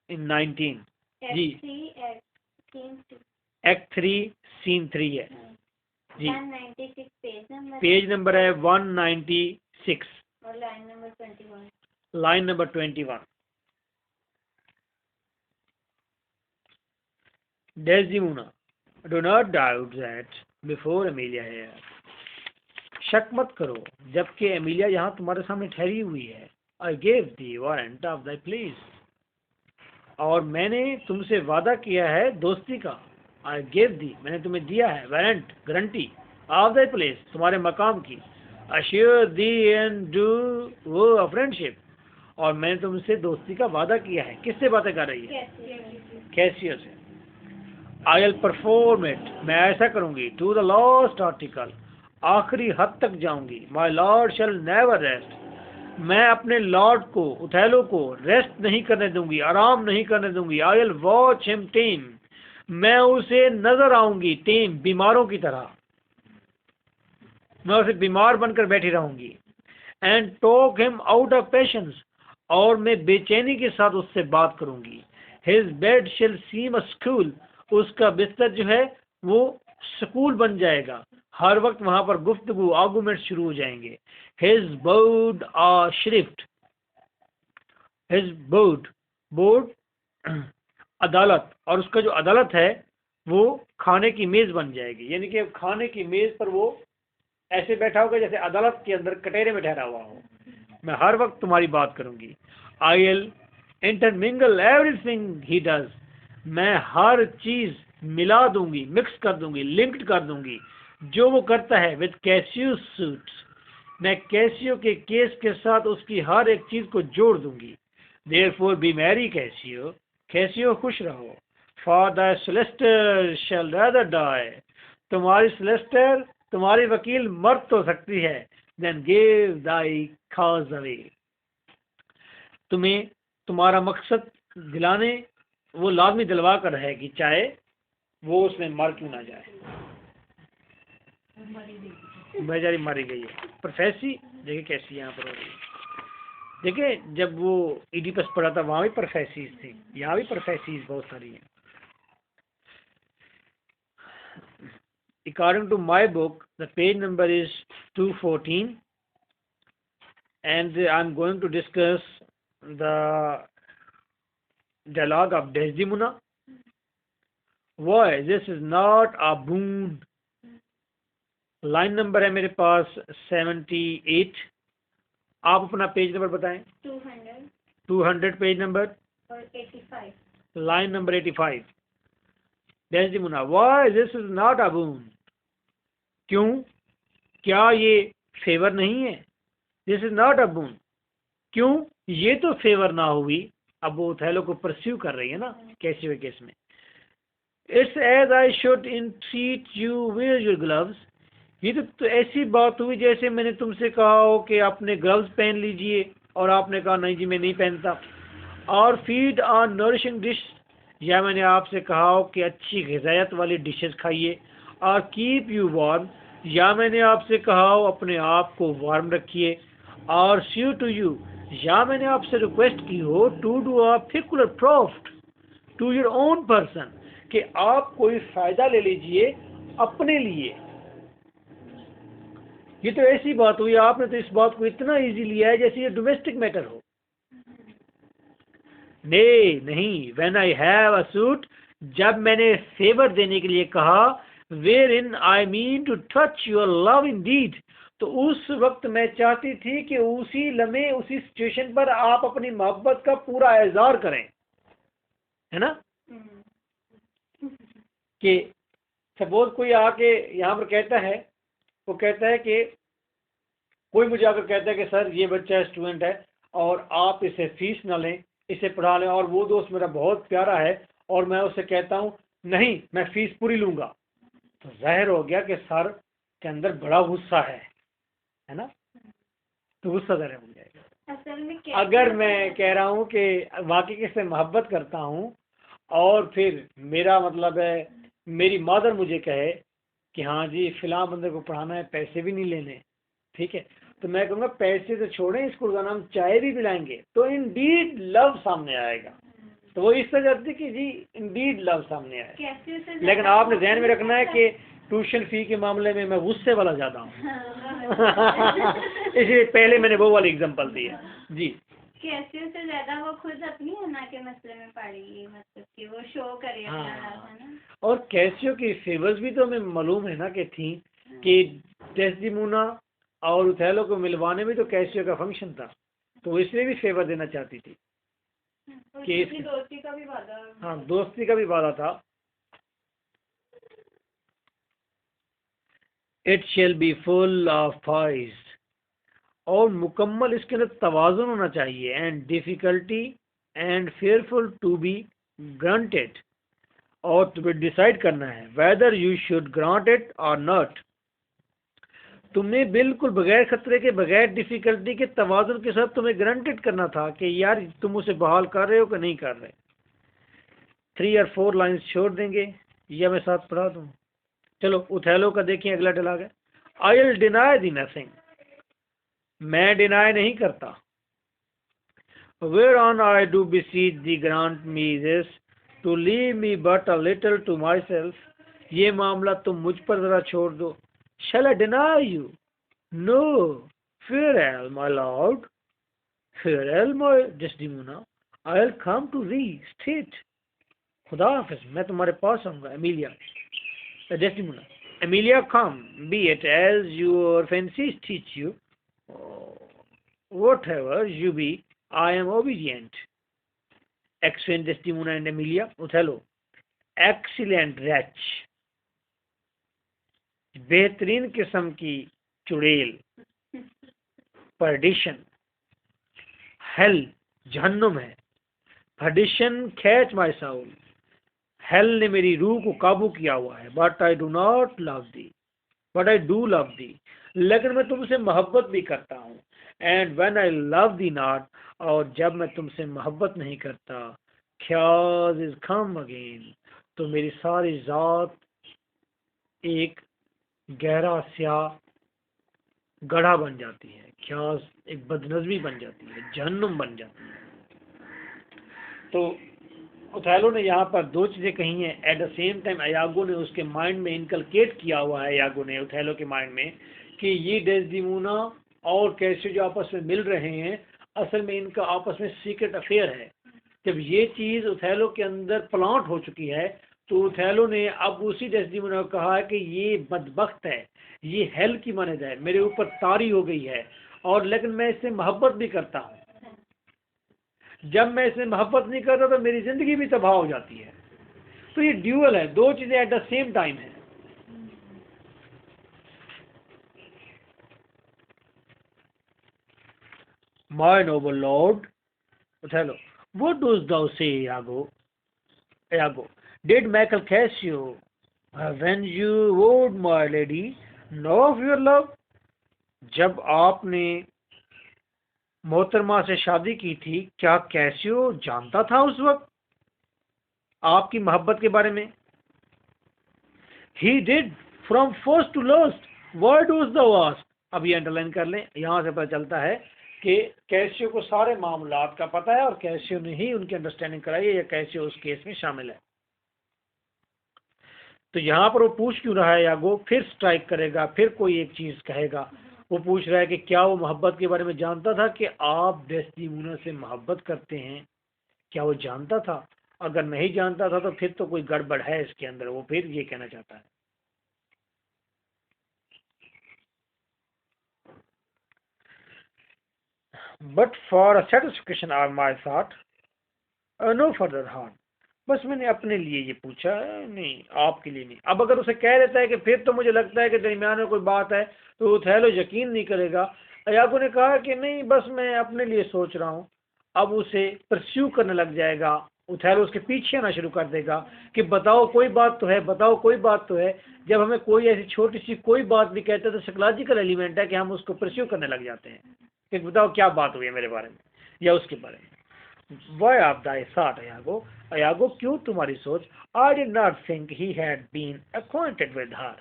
19 जी। एक्ट 3 सीन 3 है जी। 196 पेज नंबर है 196 और line number 21। Line number 21। Desdemona, do not doubt that before Amelia here. शक मत करो जबकि एमिलिया यहाँ तुम्हारे सामने ठहरी हुई है। I gave the warrant of thy pleas. और मैंने तुमसे वादा किया है दोस्ती का। I gave thee, मैंने तुम्हें दिया है warrant, guarantee of thy place, तुम्हारे मकाम की। Assure thee and do वो of friendship, और मैंने तुमसे दोस्ती का वादा किया है। किससे बातें कर रही है? कैसियो से। I'll perform it, मैं ऐसा करूंगी। To the last article, आखिरी हद तक जाऊंगी। My lord shall never rest, मैं अपने लॉर्ड को, उथैलो को रेस्ट नहीं करने दूंगी, आराम नहीं करने दूंगी। I'll watch him tame, मैं उसे नजर आऊंगी। टेम, बीमारों की तरह, मैं उसे बीमार बनकर बैठी रहूंगी। And talk him out of patience, और मैं बेचैनी के साथ उससे बात करूंगी। His bed shall seem a school, उसका बिस्तर जो है वो स्कूल बन जाएगा। हर वक्त वहां पर गुफ्तगू, आर्गुमेंट शुरू हो जाएंगे। हिज बोर्ड आ श्रिफ्ट, हिज बोर्ड, बोर्ड अदालत, और उसका जो अदालत है वो खाने की मेज बन जाएगी। यानी कि खाने की मेज पर वो ऐसे बैठा होगा जैसे अदालत के अंदर कटहरे में ठहरा हुआ हो। मैं हर वक्त तुम्हारी बात करूंगी। I will intermingle everything he does, मैं हर चीज मिला दूंगी, मिक्स कर दूंगी, लिंक्ड कर दूंगी जो वो करता है। विद कैसियो सूट्स, मैं कैसियो के केस के साथ उसकी हर एक चीज को जोड़ दूंगी। Therefore be merry Cassio, Cassio खुश रहो। For the solicitor shall rather die, तुम्हारी सेलेस्टर, तुम्हारी वकील मर तो सकती है। Then give thy cause away, तुम्हें तुम्हारा मकसद दिलाने वो लाजमी दिलवा कर रहेगी, चाहे वो उसमें मर क्यों ना जाए। बेचारी मारी गई है। प्रोफेसी देखिए कैसी यहाँ पर हो रही है। देखिए जब वो इडिपस पढ़ा था वहां भी प्रोफेसीज थी, यहाँ भी प्रोफेसीज बहुत सारी हैं। According to my book, the page number is 214, and I'm going to discuss the dialogue of Desdemona. Why this is not a boon. Line number है मेरे पास 78। आप अपना पेज नंबर बताएं। 200 पेज नंबर और 85 line number 85। Desdemona, why this is not a boon. क्यों, क्या ये फेवर नहीं है? दिस इज नॉट अ बून, क्यों ये तो फेवर ना हुई। अब वो ओथेलो को परस्यू कर रही है ना कैसे हुए केस में। It's as I should entreat you wear your gloves, ये तो ऐसी बात हुई जैसे मैंने तुमसे कहा हो कि अपने ग्लव्स पहन लीजिए और आपने कहा नहीं जी मैं नहीं पहनता। और फीड ऑन नरिशिंग डिश, या मैंने आपसे कहा हो कि अच्छी ग़िज़ायत वाली डिशेस खाइए। और कीप यू वार्म, या मैंने आपसे कहा हो अपने आप को वार्म रखिए। और स्यू टू यू, या मैंने आपसे रिक्वेस्ट की हो to do a particular profit to your own person, कि आप कोई फायदा ले लीजिए अपने लिए। ये तो ऐसी बात हुई, आपने तो इस बात को इतना इजी लिया है जैसे ये डोमेस्टिक मैटर हो। नहीं, when I have a suit, जब मैंने फेवर देने के लिए कहा, wherein I mean to touch your love indeed, तो उस वक्त मैं चाहती थी कि उसी लम्हे, उसी सिचुएशन पर आप अपनी मोहब्बत का पूरा इज़हार करें, है ना। कि सपोज कोई आके यहाँ पर कहता है, वो कहता है कि कोई मुझे आकर कहता है कि सर ये बच्चा स्टूडेंट है और आप इसे फीस ना लें, इसे पढ़ा लें, और वो दोस्त मेरा बहुत प्यारा है और मैं उससे कहता हूँ नहीं मैं फीस पूरी लूँगा, तो जाहिर हो गया कि सर के अंदर बड़ा गुस्सा है ना। तो गुस्सा ज़ाहिर हो जाएगा। असल में अगर मैं कह रहा हूँ कि वाकई किससे मोहब्बत करता हूँ और फिर मेरा मतलब है मेरी मदर मुझे कहे कि हाँ जी फिलहाल बंदे को पढ़ाना है, पैसे भी नहीं लेने, ठीक है, तो मैं कहूँगा पैसे तो छोड़ें, इसको रोजाना हम चाय भी पिलाएंगे, तो इंडीड लव सामने आएगा। तो वो इस तरह करती कि जी इंडीड लव सामने आए। कैसे उसे लेकिन आपने ध्यान में रखना है कि ट्यूशन फी के मामले में मैं गुस्से वाला ज़्यादा हूँ। इसलिए पहले मैंने वो वाली एग्जांपल दी है जी। कैसे से ज्यादा वो खुद अपनी होना के मसले में पड़ेगी, मतलब कि वो शो करे अपना love, है ना। और कैसियो की फेवर्स भी तो हमें मालूम है ना कि थी कि डेस्डिमोना और उथैलो को मिलवाने में तो कैसियो का फंक्शन था, तो इसलिए भी फेवर देना चाहती थी कि उसकी दोस्ती का भी वादा। हाँ, दोस्ती का भी वादा था। It shall be full of poise, और मुकम्मल इसके अंदर तवाज़ुन होना चाहिए, and difficulty and fearful to be granted, और तुम्हें डिसाइड करना है whether you should grant it or not. तुम्हें बिल्कुल बगैर खतरे के, बगैर डिफ़िकल्टी के, तवाज़ुन के साथ तुम्हें ग्रांटेड करना था कि यार तुम उसे बहाल कर रहे हो कि नहीं कर रहे। 3 और 4 लाइन्स छोड़ देंगे या मैं साथ पढ़ा दूँ। चलो उथैलो का देखिए अगला डायलॉग है। I will deny the nothing, मैं डिनाई नहीं करता। Whereon I do beseech thee grant me this, to leave me but a little to myself, ये मामला तुम मुझ पर जरा छोड़ दो। Shall I deny you? No, farewell my lord, farewell my Desdemona, I'll come to thee straight. खुदा हाफिज, मैं तुम्हारे पास आऊंगा। Emilia, Desdemona, Emilia come, be it as your fancies teach you, whatever you be, I am obedient. Excellent Desdemona and Emilia. Othello, excellent wretch, बेहतरीन किस्म की चुड़ैल, परडिशन, हेल जहन्नुम है, perdition catch my soul, hell ने मेरी रूह को काबू किया हुआ है। But I do not love thee, but I do love thee, लेकिन मैं तुमसे मोहब्बत भी करता हूँ। And when I love thee not, और जब मैं तुमसे मोहब्बत नहीं करता, ख्याज इज कम अगेन, तो मेरी सारी ज़ात एक गहरा स्याह गड्ढा बन जाती है, ख्याज एक बदनज़मी बन जाती है, जहन्नुम बन जाती है। तो ओथेलो ने यहाँ पर दो चीज़ें कही हैं। एट द सेम टाइम अयागो ने उसके माइंड में इनकलकेट किया हुआ है, अयागो ने ओथेलो के माइंड में, कि ये डेस्डिमोना और कैसियो जो आपस में मिल रहे हैं, असल में इनका आपस में सीक्रेट अफेयर है। जब ये चीज़ ओथेलो के अंदर प्लांट हो चुकी है, तो ओथेलो ने अब उसी डेस्डिमोना को कहा है कि ये बदबख्त है, ये हेल की मानद है, मेरे ऊपर तारी हो गई है, और लेकिन मैं इससे मोहब्बत भी करता हूँ। जब मैं इससे मोहब्बत नहीं करता तो मेरी ज़िंदगी भी तबाह हो जाती है। तो ये ड्यूअल है, दो चीज़ें एट द सेम टाइम है। My noble lord Othello, what dost thou say, Iago? Did Michael Cassio, when you wooed my lady, know of your love? जब आपने मोहतरमा से शादी की थी, क्या कैसियो जानता था उस वक्त आपकी मोहब्बत के बारे में? He did from first to last. Why dost thou ask? अब ये अंडरलाइन कर लें, यहाँ से पता चलता है कि कैसियो को सारे मामलात का पता है और कैसियो ने ही उनकी अंडरस्टैंडिंग कराई है, या कैसियो उस केस में शामिल है। तो यहाँ पर वो पूछ क्यों रहा है, या वो फिर स्ट्राइक करेगा, फिर कोई एक चीज़ कहेगा। वो पूछ रहा है कि क्या वो मोहब्बत के बारे में जानता था कि आप डेस्डिमोना से मोहब्बत करते हैं? क्या वो जानता था? अगर नहीं जानता था तो फिर तो कोई गड़बड़ है इसके अंदर, वो फिर ये कहना चाहता है। But for a satisfaction of my thought, no further harm, बस मैंने अपने लिए ये पूछा, नहीं आपके लिए नहीं। अब अगर उसे कह देता है कि फिर तो मुझे लगता है कि दरमियान में कोई बात है, तो ओथेलो यकीन नहीं करेगा। अयागो ने कहा कि नहीं, बस मैं अपने लिए सोच रहा हूँ। अब उसे परस्यू करने लग जाएगा, ओथेलो उसके पीछे आना शुरू कर देगा कि बताओ कोई बात तो है, बताओ कोई बात तो है। जब हमें कोई ऐसी छोटी सी कोई बात भी कहते हैं तो साइकोलॉजिकल एलिमेंट है कि हम उसको परस्यू करने लग जाते हैं कि बताओ क्या बात हुई है मेरे बारे में या उसके बारे में। Why of thy thought, Iago? Iago, क्यों तुम्हारी सोच? I did not think he had been acquainted with her.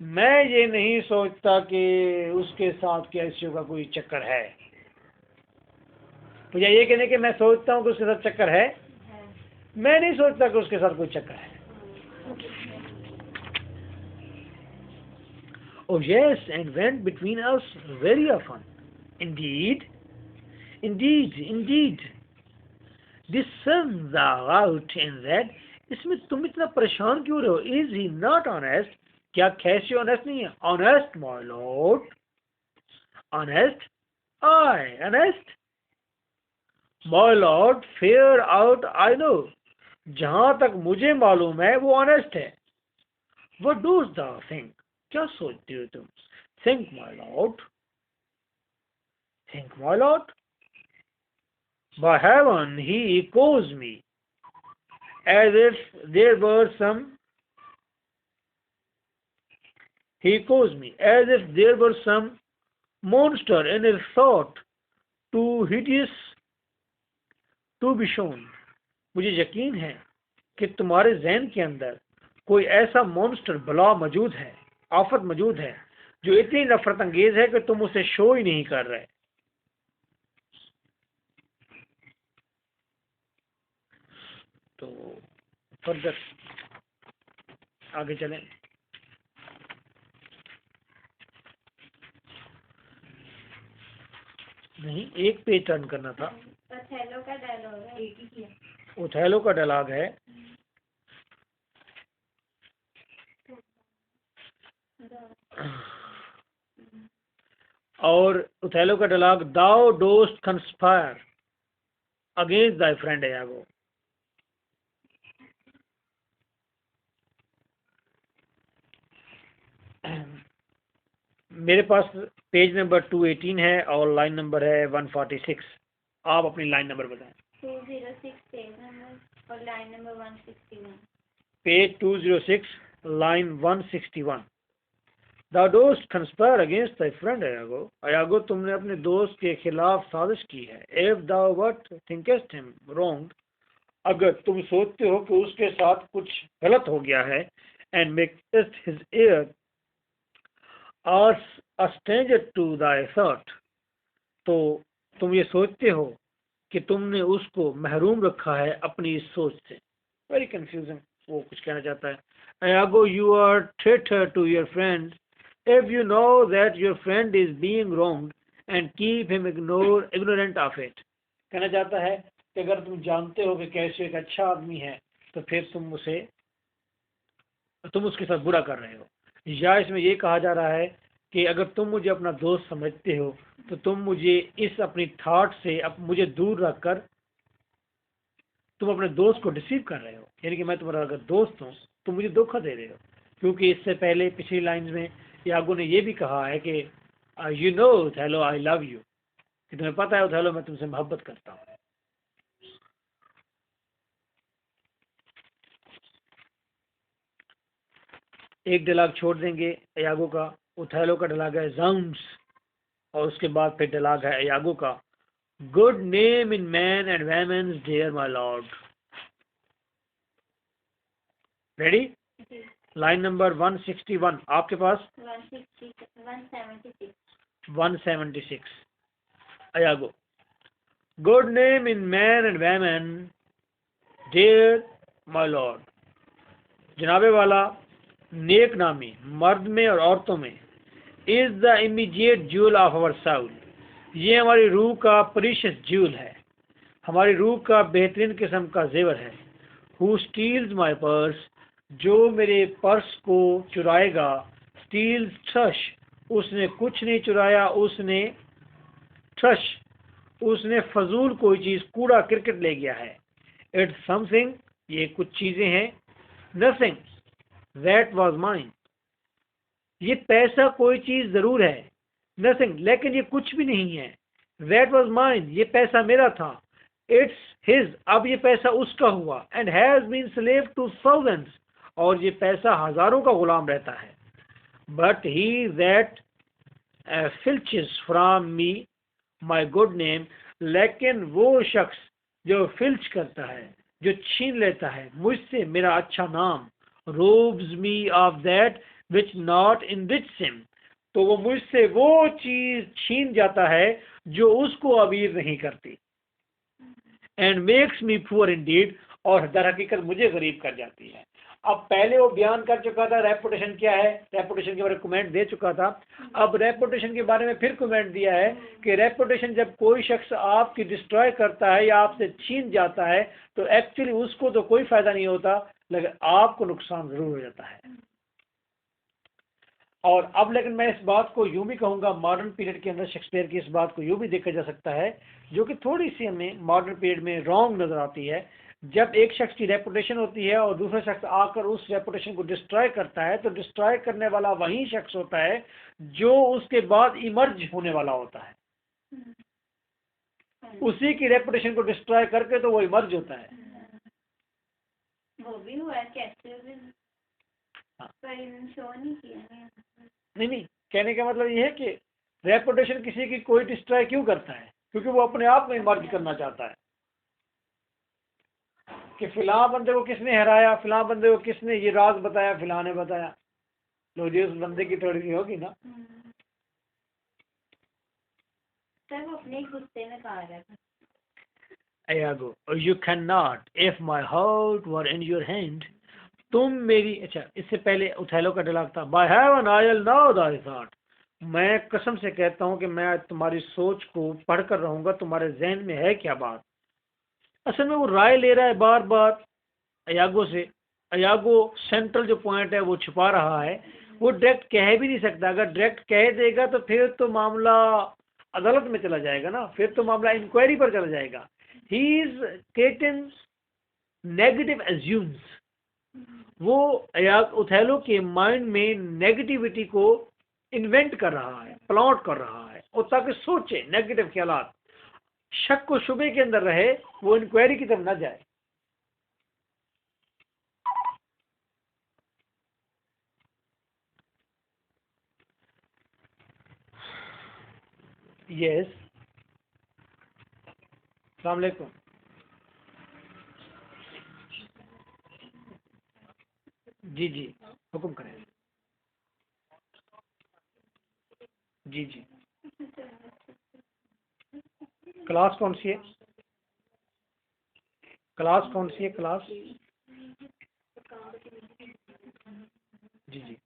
मैं ये नहीं सोचता कि उसके साथ कैसियो का कोई चक्कर है। तो ये कहने कि मैं सोचता हूँ कि उसके साथ चक्कर है, मैं नहीं सोचता कि उसके साथ कोई चक्कर है। Oh yes, and went between us very often. Indeed, indeed. This sons out in that. इसमें तुम इतना परेशान क्यों रहे हो? Is he not honest? क्या कैसे honest नहीं है? Honest, my lord. Honest? Aye, honest. My lord, fair out, I know. जहां तक मुझे मालूम है वो ऑनेस्ट है। What does thou think? क्या सोचते हो तुम? Think, my lord. Think, my lord. By heaven, he echoes me, as if there were some. He echoes me, as if there were some monster in his thought, too hideous to be shown. मुझे यकीन है कि तुम्हारे ज़हन के अंदर कोई ऐसा मॉन्स्टर बला मौजूद है, आफत मौजूद है, जो इतनी नफरत अंगेज है कि तुम उसे शो ही नहीं कर रहे। तो फर्दर आगे चलें। नहीं, एक पेज टर्न करना था। ओथेलो का डायलॉग है, एक ही है। ओथेलो का डायलॉग है। और ओथेलो का डायलॉग, दाउ डोस्ट कंस्पायर अगेंस्ट दाई फ्रेंड यागो। मेरे पास पेज नंबर 218 है और लाइन नंबर है 146। आप अपनी लाइन नंबर बताएं। 206 पेज नंबर और line number 161। Page 206 line 161। Thou dost conspire against thy friend Iago. Iago, तुमने अपने दोस्त के खिलाफ साजिश की है। If thou what thinkest him wronged, अगर तुम सोचते हो कि उसके साथ कुछ गलत हो गया है, and makest his ear as a stranger to thy thought, तो तुम ये सोचते हो कि तुमने उसको महरूम रखा है अपनी इस सोच से। Very confusing. वो कुछ कहना चाहता है, Iago, you are traitor to your friend if you know that your friend is being wronged and keep him ignorant of it। कहना चाहता है कि अगर तुम जानते हो कि कैसे एक अच्छा आदमी है तो फिर तुम उसके साथ बुरा कर रहे हो। या इसमें ये कहा जा रहा है कि अगर तुम मुझे अपना दोस्त समझते हो तो तुम मुझे इस अपनी थॉट से मुझे दूर रखकर तुम अपने दोस्त को डिसीव कर रहे हो। यानी कि मैं तुम्हारा अगर दोस्त हूँ तो मुझे धोखा दे रहे हो, क्योंकि इससे पहले पिछली लाइन में यागो ने ये भी कहा है कि you know Othello I love you, कि तुम्हें पता है ओथेलो मैं तुमसे मोहब्बत करता हूँ। एक डायलॉग छोड़ देंगे यागो का। ओथेलो का डायलॉग है जाउंस, और उसके बाद फिर डायलॉग है यागो का, good name in man and woman's dear my lord. Ready? Line number 161 आपके पास। 176 Iago, good name in man and woman dear my lord. जनाबे वाला नेक नामी मर्द में और औरतों में, is the immediate jewel of our soul, ये हमारी रूह का प्रीशियस ज्यूल है, हमारी रूह का बेहतरीन किस्म का जेवर है। हु स्टील्स माई पर्स, जो मेरे पर्स को चुराएगा, स्टील्स ट्रश, उसने कुछ नहीं चुराया, उसने ट्रश, उसने फजूल कोई चीज़ कूड़ा क्रिकेट ले गया है। इट्स समथिंग, ये कुछ चीज़ें हैं, नथिंग दैट वाज माइन, ये पैसा कोई चीज़ ज़रूर है, नथिंग लेकिन ये कुछ भी नहीं है, दैट वाज माइन, ये पैसा मेरा था, इट्स हिज, अब ये पैसा उसका हुआ, and has been slave to thousands, और ये पैसा हज़ारों का गुलाम रहता है। But he that filches from me my good name, लेकिन वो शख्स जो फिल्च करता है, जो छीन लेता है मुझसे मेरा अच्छा नाम, ropes me of that, which not enrich him, तो वो मुझसे वो चीज छीन जाता है जो उसको अमीर नहीं करती, and makes me poor indeed, और दर हकीकत मुझे गरीब कर जाती है। अब पहले वो बयान कर चुका था रेपुटेशन क्या है, रेपुटेशन के बारे में कमेंट दे चुका था। अब रेपुटेशन के बारे में फिर कमेंट दिया है कि रेपुटेशन जब कोई शख्स आपकी डिस्ट्रॉय करता है या आपसे छीन जाता है तो एक्चुअली उसको तो कोई फायदा नहीं होता, लेकिन आपको नुकसान जरूर हो जाता है। और अब लेकिन मैं इस बात को यूं भी कहूंगा, मॉडर्न पीरियड के अंदर शेक्सपियर की इस बात को यूं भी देखा जा सकता है, जो कि थोड़ी सी हमें मॉडर्न पीरियड में रॉन्ग नजर आती है। जब एक शख्स की रेपुटेशन होती है और दूसरा शख्स आकर उस रेपुटेशन को डिस्ट्रॉय करता है, तो डिस्ट्रॉय करने वाला वही शख्स होता है जो उसके बाद इमर्ज होने वाला होता है। उसी की रेपुटेशन को डिस्ट्रॉय करके तो वो इमर्ज होता है। वो भी हुआ है कैसे भी, पर शो नहीं किया। नहीं, कहने का मतलब ये है कि रेपुटेशन किसी की कोई डिस्ट्रॉय क्यों करता है, क्योंकि वो अपने आप में इमर्ज करना चाहता है कि फिलहाल बंदे को किसने हराया, फिलहाल बंदे को किसने ये राज बताया, फिलहाल ने बताया, लो जी उस बंदे की थोड़ी सी होगी ना। सर वो अपने गुस्से में कहा रहा था, Iago, you cannot if my heart were in your hand, तुम मेरी, अच्छा इससे पहले उथैलो का डायलॉग था, by heaven I'll know thy thought, मैं कसम से कहता हूँ कि मैं तुम्हारी सोच को पढ़कर रहूंगा, तुम्हारे जहन में है क्या बात। असल में वो राय ले रहा है बार बार अयागो से। अयागो सेंट्रल जो पॉइंट है वो छुपा रहा है, वो डायरेक्ट कह भी नहीं सकता। अगर डायरेक्ट कह देगा तो फिर तो मामला अदालत में चला जाएगा ना, फिर तो मामला इंक्वायरी पर चला जाएगा। He is creating negative assumes, वो उथैलो के माइंड में नेगेटिविटी को इन्वेंट कर रहा है, प्लॉट कर रहा है, और ताकि सोचे नेगेटिव ख्यालात, शक को शुबे के अंदर रहे, वो इंक्वायरी की तरफ न जाए। यस, अस्सलाम वालेकुम। जी जी, हुक्म करें। जी जी, क्लास कौन सी है, क्लास कौन सी है, क्लास? जी जी,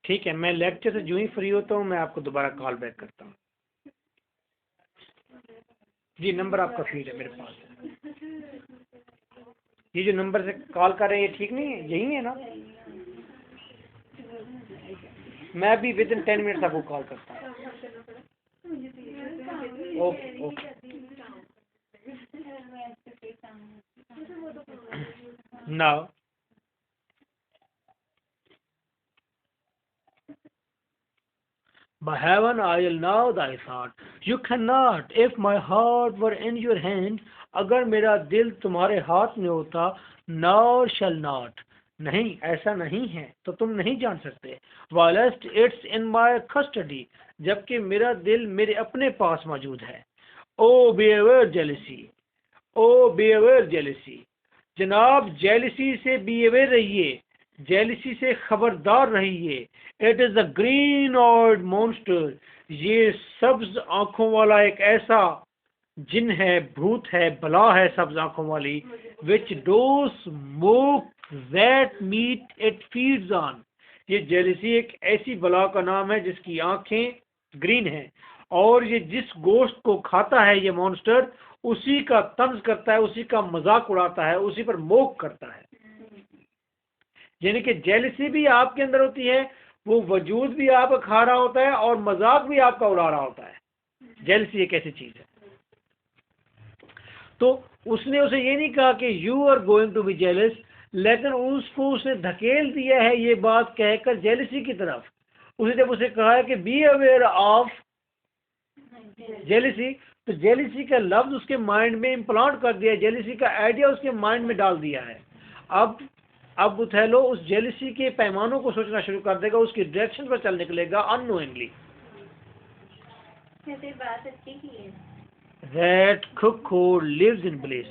ठीक है, मैं लेक्चर से जो ही फ्री होता हूँ मैं आपको दोबारा कॉल बैक करता हूँ। जी, नंबर आपका फीड है मेरे पास है। ये जो नंबर से कॉल कर रहे हैं ये ठीक नहीं है, यही है ना? मैं अभी विद इन 10 मिनट्स आपको कॉल करता हूँ। Okay okay. Now by heaven I'll know thy thought, you cannot if my heart were in your hand, अगर मेरा दिल तुम्हारे हाथ में होता, nor shall not, नहीं ऐसा नहीं है तो तुम नहीं जान सकते, whilst it's in my custody, जबकि मेरा दिल मेरे अपने पास मौजूद है। oh beware jealousy, oh beware jealousy, जनाब जेलिसी से बीएवेयर रहिए, जेलिसी से खबरदार रहिए। It is a green eyed monster, ये सब्ज आंखों वाला एक ऐसा जिन है, भूत है, बला है सब्ज आंखों वाली, which doth mock that meat it feeds on, ये जेलिसी एक ऐसी बला का नाम है जिसकी आंखें ग्रीन हैं, और ये जिस गोश्त को खाता है ये मॉन्स्टर, उसी का तंज करता है, उसी का मजाक उड़ाता है, उसी पर मोक करता है। यानी कि जेलसी भी आपके अंदर होती है, वो वजूद भी आपका खा रहा होता है और मजाक भी आपका उड़ा रहा होता है। जेलसी एक ऐसी चीज है। तो उसने उसे ये नहीं कहा कि you are going to be jealous, लेकिन उसको उसने धकेल दिया है ये बात कहकर जेलसी की तरफ। उसे जब उसे कहा है कि बी अवेयर ऑफ जेलसी, तो जेलिसी का लफ्ज उसके माइंड में इम्प्लांट कर दिया, जेलिसी का आइडिया उसके माइंड में डाल दिया है। अब उथैलो उस जेलिसी के पैमानों को सोचना शुरू कर देगा, उसकी डायरेक्शन पर चल निकलेगा अननोइंगली। बात अच्छी की है। That cuckoo lives in bliss,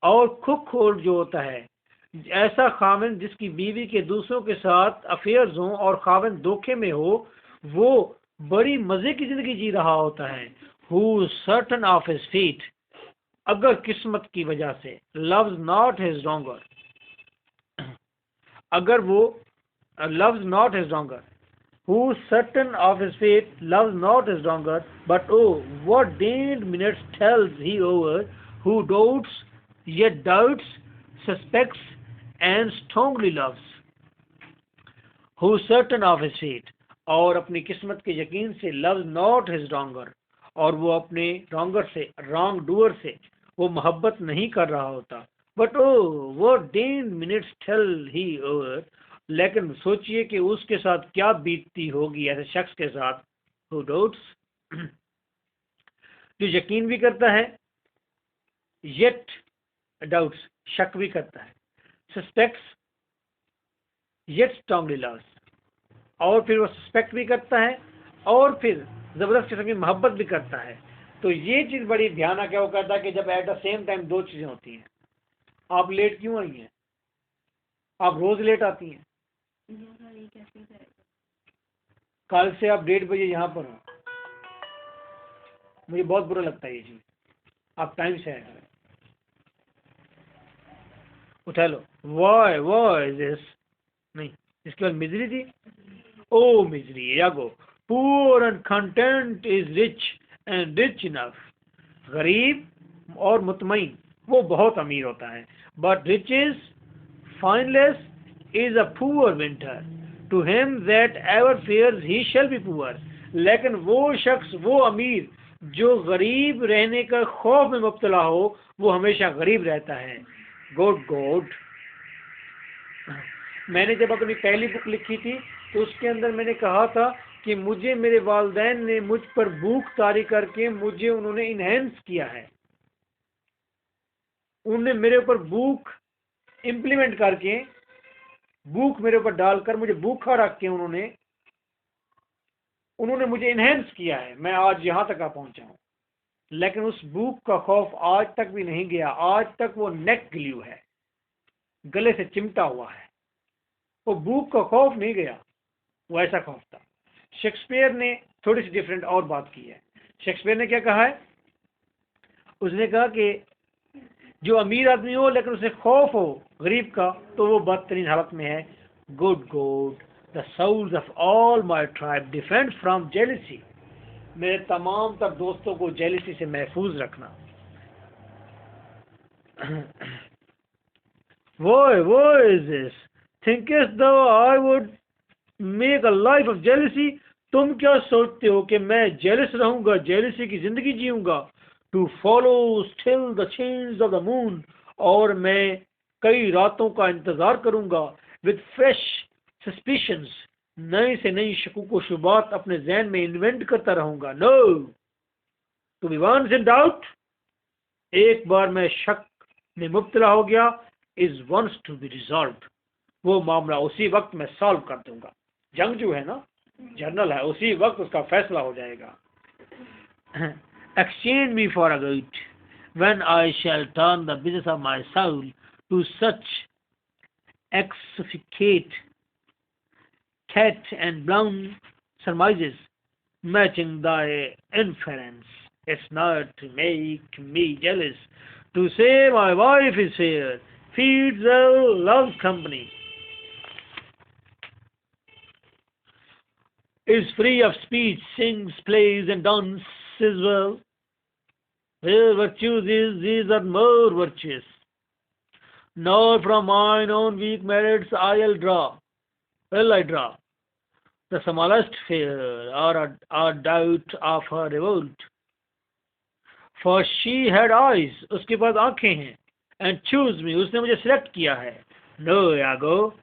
और खुखोर जो होता है, ऐसा खाविंद जिसकी बीवी के दूसरों के साथ अफेयर्स हों और खाविंद धोखे में हो, वो बड़ी मजे की जिंदगी जी रहा होता है। Who certain of his feet, अगर किस्मत की वजह से, लव्स नॉट हिज रॉन्गर, अगर वो loves not his wronger, who certain of his fate loves not his wronger, but oh, what deigned minutes tells he over, who doubts, yet doubts, suspects, and strongly loves, who certain of his fate, और अपनी किस्मत के यकीन से, loves not his wronger, और वो अपने रॉन्गर से, रॉन्ग डूअर से वो मोहब्बत नहीं कर रहा होता। But oh what deigned minutes tell he over, लेकिन सोचिए कि उसके साथ क्या बीतती होगी ऐसे शख्स के साथ, who doubts, जो यकीन भी करता है, yet doubts, शक भी करता है, suspects, yet strongly loves, और फिर वो सस्पेक्ट भी करता है और फिर जबरदस्त किस्म की मोहब्बत भी करता है। तो ये चीज बड़ी ध्यान क्या वो कहता है कि जब एट द सेम टाइम दो चीजें होती हैं। आप लेट क्यों आई हैं? आप रोज लेट आती हैं। कल से आप 1:30 बजे यहाँ पर हो, मुझे बहुत बुरा लगता है ये चीज। आप टाइम से आए, उठा लो। वाई वाई दिस, नहीं, इसके बाद मिजरी थी। Oh misery, Iago, poor and content is rich and rich enough, गरीब और मुतमईन वो बहुत अमीर होता है। But rich is fineless is a poor winter, to him that ever fears he shall be poor, लेकिन वो शख्स, वो अमीर जो गरीब रहने का खौफ में मुब्तला हो, वो हमेशा गरीब रहता है। गुड गॉड, मैंने जब अपनी पहली बुक लिखी थी तो उसके अंदर मैंने कहा था कि मुझे मेरे वालिदैन ने मुझ पर भूख तारी करके मुझे उन्होंने इनहेंस किया है। उन्होंने मेरे ऊपर भूख इम्प्लीमेंट करके, भूख मेरे ऊपर डालकर, मुझे भूखा रख के उन्होंने मुझे इनहेंस किया है। मैं आज यहाँ तक आ पहुंचा हूँ, लेकिन उस भूख का खौफ आज तक भी नहीं गया। आज तक वो नेक ग्लू है, गले से चिमटा हुआ है। वो भूख का खौफ नहीं गया, वो ऐसा खौफ था। शेक्सपियर ने थोड़ी सी डिफरेंट और बात की है। शेक्सपियर ने क्या कहा है? उसने कहा कि जो अमीर आदमी हो लेकिन उसे खौफ हो गरीब का, तो वो बदतरीन हालत में है। Good God, the souls of all my tribe defend from jealousy, मेरे तमाम तर दोस्तों को जेलिसी से महफूज रखना। Why is this? Thinkest thou I would make a life of jealousy? तुम क्या सोचते हो कि मैं जेलस रहूंगा, जेलिसी की जिंदगी जीऊंगा? To follow still the change of the moon, और मैं कई रातों का इंतजार करूंगा। With fresh suspicions, नई से नई शकूक व शुबात अपने जहन में इन्वेंट करता रहूंगा। No, to be once in doubt, एक बार मैं शक में मुब्तला हो गया, is once to be resolved, वो मामला उसी वक्त मैं सॉल्व कर दूंगा। जंगजू है ना, जर्नल है, उसी वक्त उसका फैसला हो जाएगा। Exchange me for a goat, when I shall turn the business of my soul to such exfoliate cat and brown surmises, matching thy inference. It's not to make me jealous, to say my wife is fair, feeds well, loves company, is free of speech, sings, plays, and dances well. Where virtues is, these are more virtuous. Nor from mine own weak merits will I draw the smallest fear or doubt of her revolt. For she had eyes, उसके पास आंखें हैं, and choose me, उसने मुझे select किया है. No, Iago,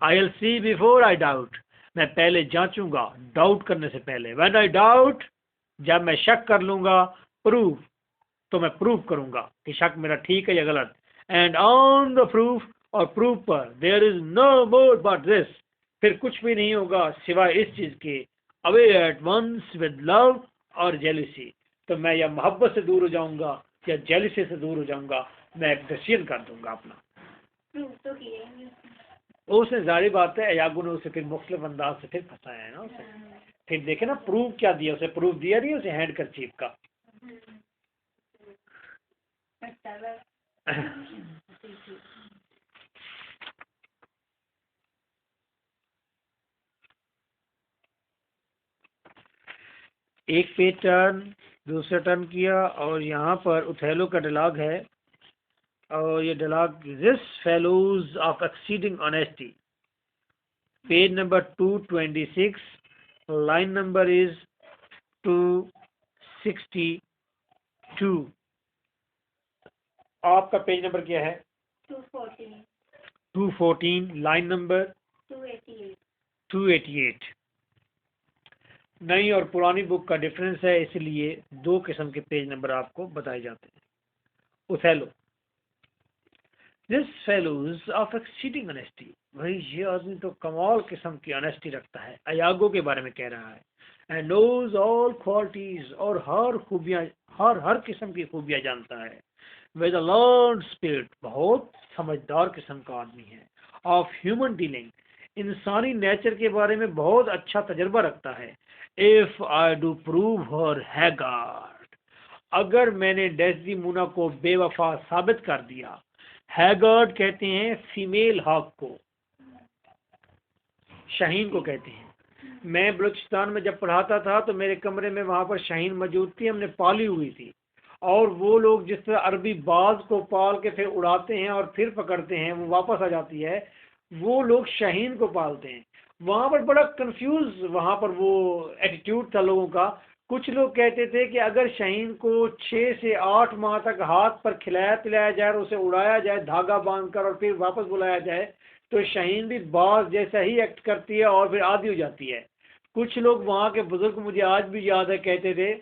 I'll see before I doubt. मैं पहले जांचूंगा, डाउट करने से पहले. When I doubt, जब मैं शक कर लूंगा, prove, तो मैं प्रूव करूंगा कि शक मेरा ठीक है या गलत. And on the proof, और प्रूफ पर, there is no more but this, फिर कुछ भी नहीं होगा सिवाय इस चीज के. Away at once with love or jealousy, तो मैं या मोहब्बत से दूर हो जाऊंगा या जेलिसी से दूर हो जाऊंगा. मैं एक डिसीजन कर दूंगा अपना। प्रूव तो किए नहीं। उसने जाहिर बात है अयागो ने उसे फिर मुख्तलिफ अंदाज से फिर फंसाया है ना उसे। फिर देखे ना प्रूफ क्या दिया उसे, प्रूफ दिया नहीं उसे हैंड करचीफ का। एक पेज टर्न, दूसरा टर्न किया और यहाँ पर उथेलो का डायलॉग है और ये dialogue this fellow's of exceeding honesty, page number 226, line number is 262। आपका पेज नंबर क्या है? 214, 214, लाइन नंबर 288। 288। नई और पुरानी बुक का डिफरेंस है, इसलिए दो किस्म के पेज नंबर आपको बताए जाते हैं। उथेलो, this fellow's of exceeding honesty, भाई ये आदमी तो कमाल किस्म की ऑनेस्टी रखता है, अयागो के बारे में कह रहा है। एंड नोज ऑल क्वालिटीज, और हर खूबियां, हर किस्म की खूबियां जानता है। विद अ लर्न स्पिरिट, बहुत समझदार किस्म का आदमी है। ऑफ ह्यूमन डीलिंग, इंसानी नेचर के बारे में बहुत अच्छा तजर्बा रखता है। If I do prove her haggard, अगर मैंने डेस्डीमोना को बेवफा साबित कर दिया। हैगार्ड कहते हैं फीमेल हॉक को, शाहीन को कहते हैं। मैं बलूचिस्तान में जब पढ़ाता था तो मेरे कमरे में वहाँ पर शाहीन मौजूद थी, हमने पाली हुई थी। और वो लोग जिस तरह अरबी बाज को पाल के फिर उड़ाते हैं और फिर पकड़ते हैं, वो वापस आ जाती है, वो लोग शाहीन को पालते हैं। वहाँ पर बड़ा कंफ्यूज वहाँ पर वो एटीट्यूड था लोगों का। कुछ लोग कहते थे कि अगर शाहीन को 6 से 8 माह तक हाथ पर खिलाया पिलाया जाए और उसे उड़ाया जाए धागा बांधकर और फिर वापस बुलाया जाए तो शाहीन भी बाज जैसा ही एक्ट करती है और फिर आदी हो जाती है। कुछ लोग वहाँ के बुजुर्ग, मुझे आज भी याद है, कहते थे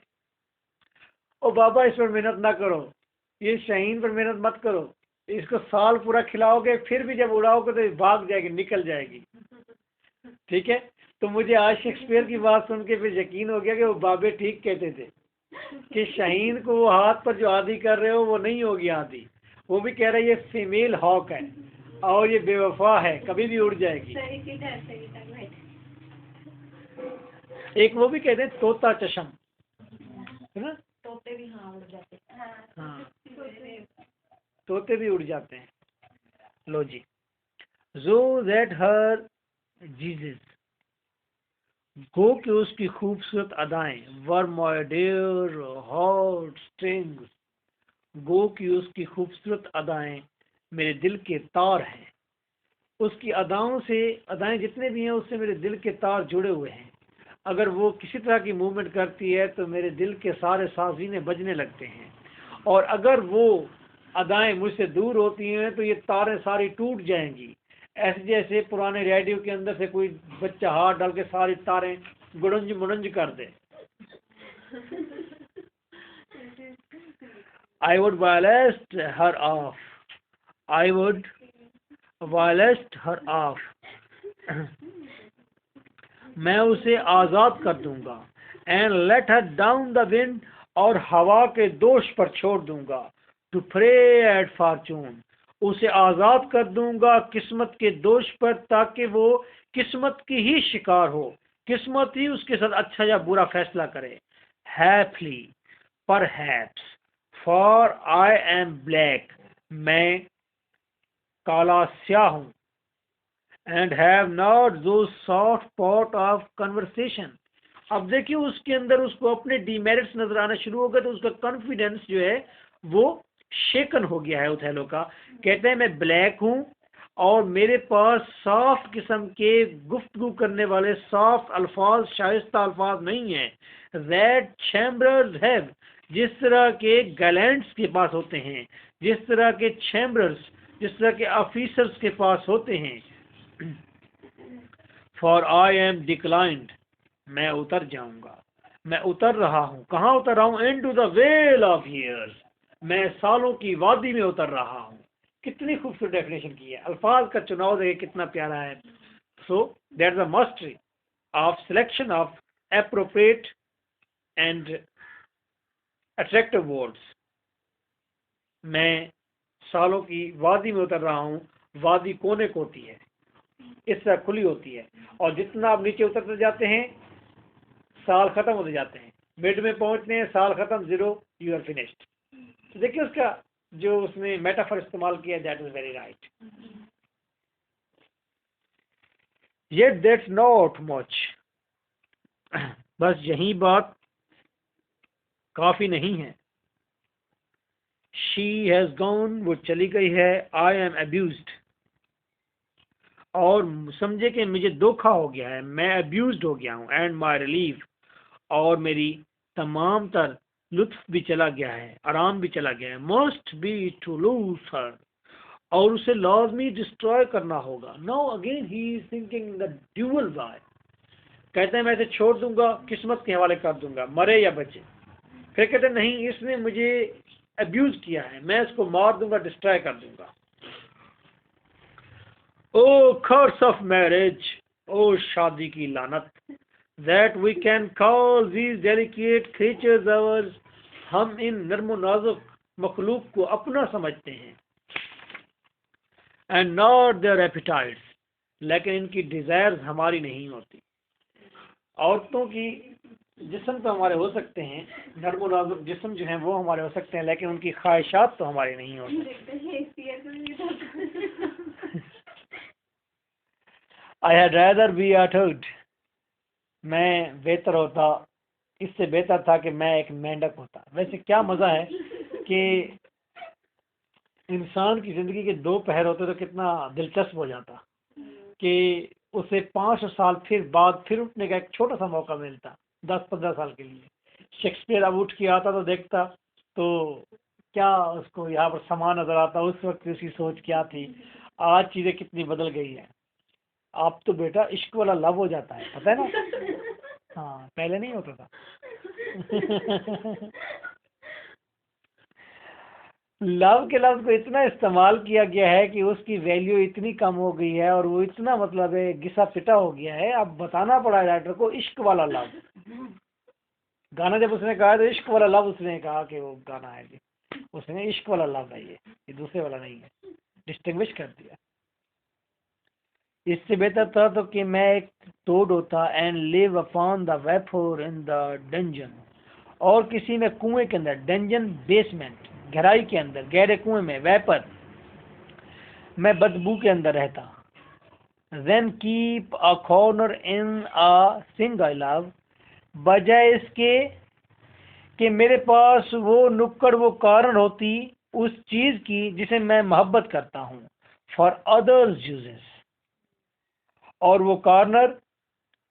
ओ बाबा इस पर मेहनत ना करो, ये शाहीन पर मेहनत मत करो, इसको साल पूरा खिलाओगे फिर भी जब उड़ाओगे तो ये भाग जाएगी, निकल जाएगी। ठीक है, तो मुझे आज शेक्सपियर की बात सुन के फिर यकीन हो गया कि वो बाबे ठीक कहते थे कि शाहीन को वो हाथ पर जो आदी कर रहे हो वो नहीं होगी आदी। वो भी कह रहे ये फीमेल हॉक है और ये बेवफा है, कभी भी उड़ जाएगी। एक वो भी कहते हैं तोता चशम, है ना, तोते भी हाँ उड़ जाते हैं। हाँ तोते भी उड़ जाते हैं। लो जी, जो दैट हर जीसस, गो कि उसकी खूबसूरत अदाएं, were my dear heart strings, गो कि उसकी खूबसूरत अदाएं मेरे दिल के तार हैं। उसकी अदाओं से, अदाएं जितने भी हैं उससे मेरे दिल के तार जुड़े हुए हैं। अगर वो किसी तरह की मूवमेंट करती है तो मेरे दिल के सारे साज़ीने बजने लगते हैं, और अगर वो अदाएं मुझसे दूर होती हैं तो ये तारें सारी टूट जाएंगी, ऐसे जैसे पुराने रेडियो के अंदर से कोई बच्चा हाथ डाल के सारी तारें गुड़ंज मुड़ंज कर दे। I would violate her off. I would violate her off. मैं उसे आज़ाद कर दूंगा। And let her down the wind, और हवा के दोष पर छोड़ दूंगा। टू प्रे एट फॉर्चून, उसे आज़ाद कर दूंगा किस्मत के दोष पर, ताकि वो किस्मत की ही शिकार हो, किस्मत ही उसके साथ अच्छा या बुरा फैसला करे। Happily, perhaps, for I am black, मैं काला स्याह हूँ। एंड हैव नॉट दो सॉफ्ट पॉट ऑफ कन्वर्सेशन। अब देखिए उसके अंदर उसको अपने डीमेरिट्स नजर आना शुरू हो गए, तो उसका कॉन्फिडेंस जो है वो शेकन हो गया है उथेलो का। कहते हैं मैं ब्लैक हूँ और मेरे पास सॉफ्ट किस्म के गुफ्तगू करने वाले सॉफ्ट अल्फाज, शाइस्ता अल्फाज नहीं है। दैट चैम्बर्स हैव, जिस तरह के गैलेंट्स के पास होते हैं, जिस तरह के चैम्बर्स, जिस तरह के ऑफिसर्स के पास होते हैं। फॉर आई एम डिक्लाइंड, मैं उतर जाऊंगा, मैं उतर रहा हूँ। कहाँ उतर रहा हूँ? Into the vale of years, मैं सालों की वादी में उतर रहा हूँ। कितनी खूबसूरत डेफिनेशन की है, अल्फाज का चुनाव देखिए कितना प्यारा है। So that the mastery of selection of appropriate and attractive words. मैं सालों की वादी में उतर रहा हूँ, वादी कोने को होती है, इस तरह खुली होती है, और जितना आप नीचे उतरते जाते हैं साल खत्म होते जाते हैं, मिड में पहुंचते हैं साल खत्म, जीरो, यू आर फिनिश्ड। तो देखिए उसका जो उसने मेटाफर इस्तेमाल किया, that is very right. Yet that's not much, बस यही बात काफी नहीं है। शी हैज गॉन, वो चली गई है। आई एम अब्यूज्ड, और समझे कि मुझे धोखा हो गया है, मैं अब्यूज्ड हो गया हूँ। एंड माई रिलीफ, और मेरी तमाम तर लुत्फ भी चला गया है, आराम भी चला गया है। Must be to lose her, और उसे लाजमी डिस्ट्रॉय करना होगा। Now again he is thinking the dual why. कहते हैं मैं इसे छोड़ दूंगा, किस्मत के हवाले कर दूंगा, मरे या बचे। फिर कहते हैं नहीं, इसने मुझे अब्यूज किया है, मैं इसको मार दूंगा, डिस्ट्रॉय कर दूंगा। ओ कर्स ऑफ मैरिज, ओ शादी की लानत, that we can call these delicate creatures ours, हम इन नर्म नाजुक मखलूक को अपना समझते हैं। and not their appetites, लेकिन इनकी डिजायर्स हमारी नहीं होती। औरतों की जिस्म तो हमारे हो सकते हैं, नर्म नाजुक जिस्म जो हैं वो हमारे हो सकते हैं, लेकिन उनकी ख्वाहिशात तो हमारी नहीं होती। I had rather be a toad, मैं बेहतर होता, इससे बेहतर था कि मैं एक मेंढक होता। वैसे क्या मजा है कि इंसान की जिंदगी के दो पहर होते तो कितना दिलचस्प हो जाता कि उसे 5 साल फिर बाद फिर उठने का एक छोटा सा मौका मिलता, 10-15 साल के लिए। शेक्सपियर अब उठ के आता तो देखता तो क्या उसको यहाँ पर समा नजर आता, उस वक्त उसकी सोच क्या थी। आज चीजें कितनी बदल गई है। आप तो बेटा इश्क वाला लव हो जाता है, पता है ना। हाँ, पहले नहीं होता था। लव के लफ्ज को इतना इस्तेमाल किया गया है कि उसकी वैल्यू इतनी कम हो गई है, और वो इतना मतलब है घिसा पिटा हो गया है। अब बताना पड़ा राइटर को इश्क वाला लव। गाना जब उसने कहा तो इश्क वाला लव उसने कहा कि वो गाना है जी, उसने इश्क वाला लव है, ये दूसरे वाला नहीं है, डिस्टिंग्विश कर दिया। इससे बेहतर था तो कि मैं एक टोड होता and live upon the vapour in the dungeon, और किसी में कुएं के अंदर, डंजन बेसमेंट, गहराई के अंदर, गहरे कुएं में, वेपर मैं बदबू के अंदर रहता। Then keep a corner in a thing I love, बजाय इसके कि मेरे पास वो नुक्कड़, वो कारण होती उस चीज की जिसे मैं मोहब्बत करता हूँ, फॉर अदर्स यूजेस, और वो कॉर्नर,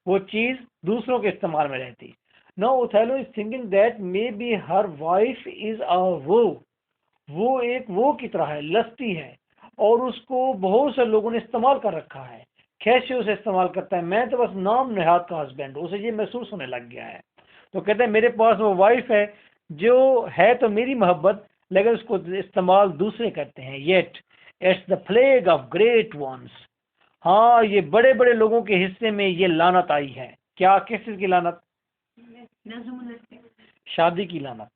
वो चीज दूसरों के इस्तेमाल में रहती। Now Othello is thinking that maybe her wife is a वो एक वो की तरह है, लस्ती है, और उसको बहुत से लोगों ने इस्तेमाल कर रखा है। कैसे उसे इस्तेमाल करता है, मैं तो बस नाम नेहाद का हस्बैंड, उसे ये महसूस होने लग गया है। तो कहते हैं मेरे पास वो वाइफ है जो है तो मेरी मोहब्बत, लेकिन उसको इस्तेमाल दूसरे करते हैं। Yet it's the plague of great once, हाँ ये बड़े बड़े लोगों के हिस्से में ये लानत आई है। क्या, किस चीज की लानत? शादी की लानत,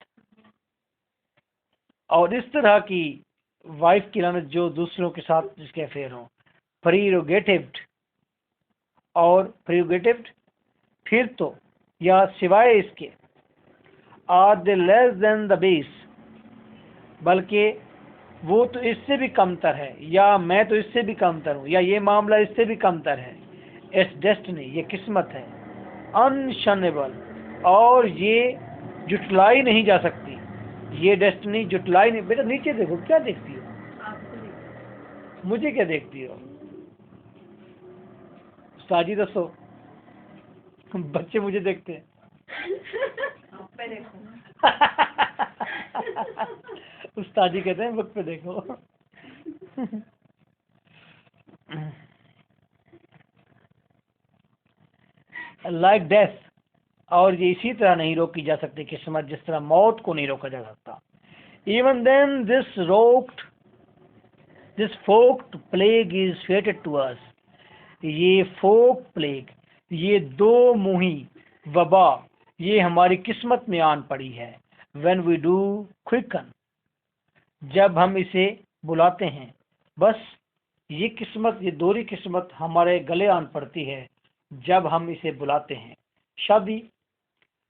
और इस तरह की वाइफ की लानत जो दूसरों के साथ जिसके अफेयर हो। प्रीरोगेटिव्ड, और प्रीरोगेटिव्ड फिर तो या सिवाय इसके, are they less than the base, बल्कि वो तो इससे भी कमतर है, या मैं तो इससे भी कमतर हूँ, या ये मामला इससे भी कमतर है। इट्स डेस्टिनी, ये किस्मत है। अनशनेबल, और ये जुटलाई नहीं जा सकती, ये डेस्टिनी जुटलाई नहीं। बेटा नीचे देखो, क्या देखती हो? मुझे क्या देखती हो? साजी दसो, बच्चे मुझे देखते हैं। उस्ताद जी कहते हैं मुझ पे देखो। लाइक डेथ, और ये इसी तरह नहीं रोकी जा सकती किस्मत, जिस तरह मौत को नहीं रोका जा सकता। Even then this forked plague is fated to us, ये फोक प्लेग, ये दो मुही वबा, ये हमारी किस्मत में आन पड़ी है। व्हेन वी डू क्विकन, जब हम इसे बुलाते हैं। बस ये किस्मत, ये दोहरी किस्मत हमारे गले आन पड़ती है जब हम इसे बुलाते हैं। शादी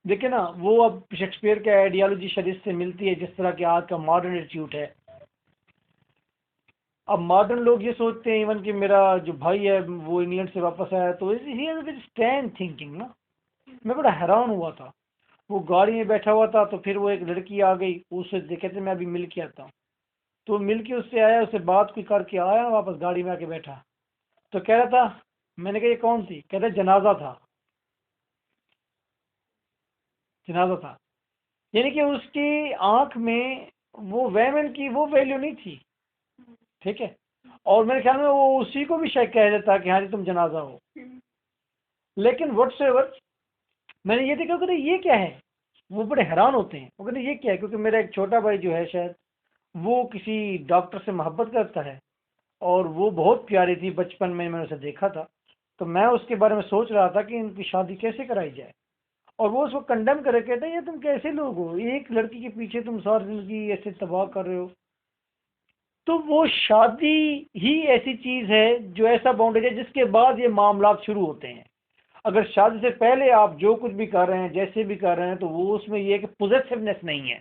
देखिए ना, वो अब शेक्सपियर के आइडियोलॉजी शायद इससे मिलती है जिस तरह के आज का मॉडर्न एटीट्यूड है। अब मॉडर्न लोग ये सोचते हैं, इवन कि मेरा जो भाई है वो इंग्लैंड से वापस आया तो he has a stand thinking ना। मैं बड़ा हैरान हुआ था, वो गाड़ी में बैठा हुआ था तो फिर वो एक लड़की आ गई, उससे कहते मैं अभी मिल के आता हूँ। तो मिल के उससे आया, उससे बात कोई करके आया, वापस गाड़ी में आके बैठा तो कह रहा था, मैंने कहा ये कौन थी? कहता जनाजा था, जनाजा था। यानी कि उसकी आंख में वो वेमन की वो वैल्यू नहीं थी, ठीक है। और मेरे ख्याल में वो उसी को भी शायद कह देता कि हाँ जी तुम जनाजा हो। लेकिन व्हाट्सएवर मैंने ये देखा कि ये क्या है, वो बड़े हैरान होते हैं। वो कहते ये क्या है, क्योंकि मेरा एक छोटा भाई जो है शायद वो किसी डॉक्टर से मोहब्बत करता है और वो बहुत प्यारी थी, बचपन में मैंने उसे देखा था। तो मैं उसके बारे में सोच रहा था कि इनकी शादी कैसे कराई जाए, और वो उसको कंडेम करे, कहते हैं ये तुम कैसे लोग हो, एक लड़की के पीछे तुम सारी जिंदगी ऐसे तबाह कर रहे हो। तो वो शादी ही ऐसी चीज है जो ऐसा बाउंडेज है जिसके बाद ये मामला शुरू होते हैं। अगर शादी से पहले आप जो कुछ भी कर रहे हैं, जैसे भी कर रहे हैं, तो वो उसमें ये है कि पॉजिटिवनेस नहीं है,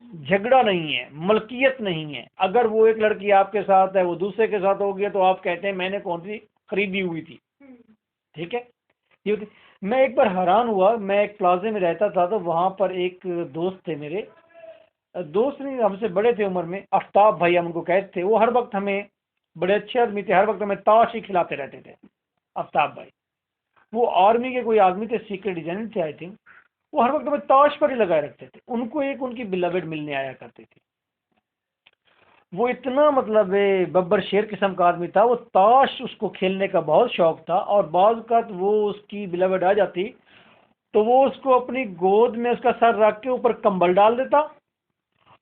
झगड़ा नहीं है, मलकियत नहीं है। अगर वो एक लड़की आपके साथ है, वो दूसरे के साथ हो गया, तो आप कहते हैं मैंने कौन सी खरीदी हुई थी, ठीक है। ये मैं एक बार हैरान हुआ, मैं एक प्लाजे में रहता था, तो वहां पर एक दोस्त थे मेरे, दोस्त नहीं हमसे बड़े थे उम्र में, आफ्ताब भाई हम उनको कहते थे। वो हर वक्त हमें, बड़े अच्छे आदमी थे, हर वक्त हमें ताश ही खिलाते रहते थे आफ्ताब भाई। वो आर्मी के कोई आदमी थे, सीक्रेट एजेंट थे आई थिंक। वो हर वक्त हमें ताश पर ही लगाए रखते थे। उनको एक उनकी बिलवेड मिलने आया करती थी। वो इतना मतलब बब्बर शेर किस्म का आदमी था, वो ताश उसको खेलने का बहुत शौक था। और बाद का वो उसकी बिलवेड आ जाती तो वो उसको अपनी गोद में उसका सर रख के ऊपर कंबल डाल देता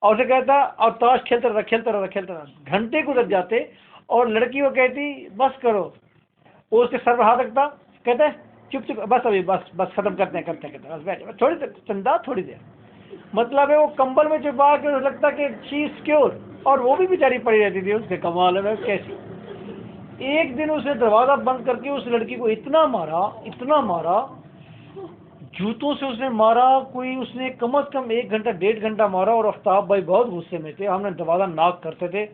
और उसे कहता और ताश खेलता रहा, खेलता रहा, खेलता रहा। घंटे गुजर जाते और लड़की वो कहती बस करो। वो उसके सर पर हाथ रखता, कहते हैं चुप चुप, बस अभी बस बस खत्म करते हैं, करते हैं, करते हैं, बस बैठ थोड़ी देर, चंदा थोड़ी देर। मतलब है वो कंबल में छुपा के उसे लगता कि शी सिक्योर, और वो भी बेचारी पड़ी रहती थी। उसके कमाल है कैसी। एक दिन उसने दरवाजा बंद करके उस लड़की को इतना मारा, इतना मारा, जूतों से उसने मारा। कोई उसने कम से कम 1 घंटा 1.5 घंटा मारा। और आफ्ताब भाई बहुत गुस्से में थे, हमने दरवाजा नॉक करते थे,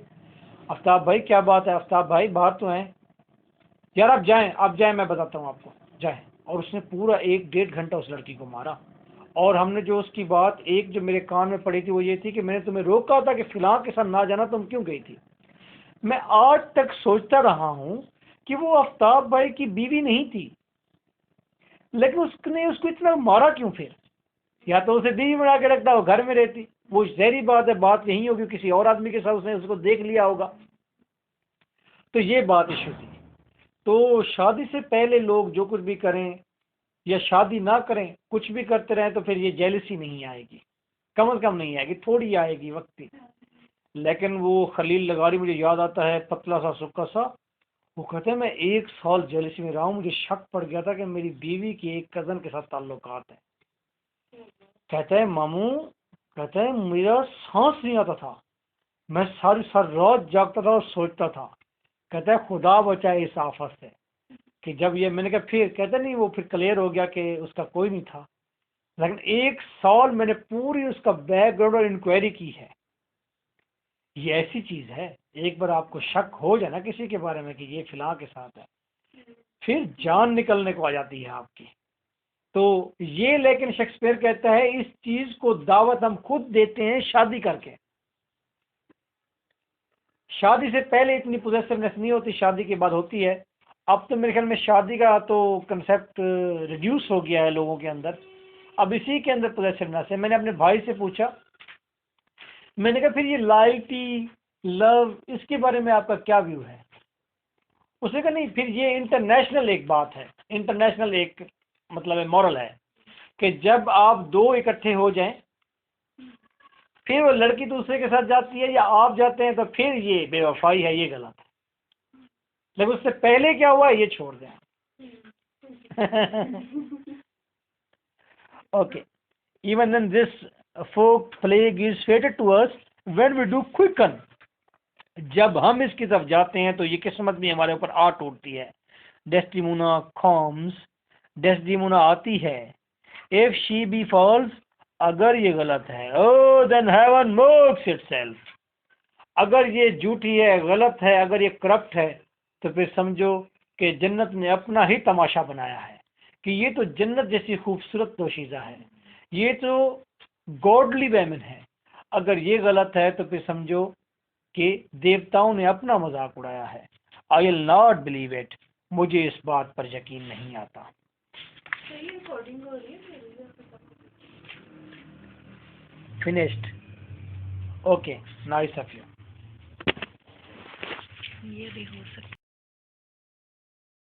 आफ्ताब भाई क्या बात है, आफ्ताब भाई बाहर तो हैं यार, आप जाएं, मैं बताता हूँ आपको, जाएं। और उसने पूरा 1-1.5 घंटा उस लड़की को मारा। और हमने जो उसकी बात एक जो मेरे कान में पड़ी थी वो ये थी कि मैंने तुम्हें रोका था कि फिलहाल के साथ ना जाना, तुम क्यों गई थी? मैं आज तक सोचता रहा हूँ कि वो आफ्ताब भाई की बीवी नहीं थी, लेकिन उसने उसको इतना मारा क्यों फिर? या तो उसे बीवी बना के रखता, वो घर में रहती। वो जहरी बात है, बात यही होगी किसी और आदमी के साथ उसने उसको देख लिया होगा। तो ये बात इशू थी। तो शादी से पहले लोग जो कुछ भी करें या शादी ना करें, कुछ भी करते रहें, तो फिर ये जेलसी नहीं आएगी, कम से कम नहीं आएगी, थोड़ी आएगी वक्ती। लेकिन वो खलील लगारी मुझे याद आता है, पतला सा सुक्का सा, वो कहते हैं मैं 1 साल जेलसी में रहा हूँ, मुझे शक पड़ गया था कि मेरी बीवी के एक कज़न के साथ ताल्लुकात है। कहते हैं मामू, कहते हैं मेरा सांस नहीं आता था, मैं सारी सारी रात जागता था और सोचता था। कहता है खुदा बचाए इस आफत से। कि जब ये मैंने कहा फिर, कहता नहीं वो फिर क्लियर हो गया कि उसका कोई नहीं था। लेकिन 1 साल मैंने पूरी उसका बैकग्राउंड और इंक्वायरी की है। ये ऐसी चीज है, एक बार आपको शक हो जाए ना किसी के बारे में कि ये फिलहाल के साथ है, फिर जान निकलने को आ जाती है आपकी। तो ये लेकिन शेक्सपियर कहता है इस चीज को दावत हम खुद देते हैं शादी करके। शादी से पहले इतनी पोजेसिवनेस नहीं होती, शादी के बाद होती है। अब तो मेरे ख्याल में शादी का तो कंसेप्ट रिड्यूस हो गया है लोगों के अंदर, अब इसी के अंदर पोजेसिवनेस है। मैंने अपने भाई से पूछा, मैंने कहा फिर ये लॉयल्टी, लव, इसके बारे में आपका क्या व्यू है? उसने कहा नहीं, फिर ये इंटरनेशनल एक बात है, इंटरनेशनल एक मतलब है मॉरल है कि जब आप दो इकट्ठे हो जाएं, फिर वो लड़की दूसरे के साथ जाती है या आप जाते हैं, तो फिर ये बेवफाई है, ये गलत है। लेकिन उससे पहले क्या हुआ ये छोड़ दें। Okay, even then this folk plague is fated to us when we do quicken जब हम इसकी तरफ जाते हैं तो ये किस्मत भी हमारे ऊपर आ टूटती है। डेस्टिमोना कॉम्स, डेस्टिमोना आती है। इफ शी बी फॉल्स, अगर ये गलत है, ओ देन हेवन मूव्स इटसेल्फ। अगर ये झूठी है, गलत है, अगर ये करप्ट है, तो फिर समझो कि जन्नत ने अपना ही तमाशा बनाया है कि ये तो जन्नत जैसी खूबसूरत दोशीज़ा है, ये तो गॉडली वेमन है। अगर ये गलत है तो फिर समझो कि देवताओं ने अपना मजाक उड़ाया है। I will not believe it, मुझे इस बात पर यकीन नहीं आता। Finished. Okay, nice of you. ये भी हो सकता है।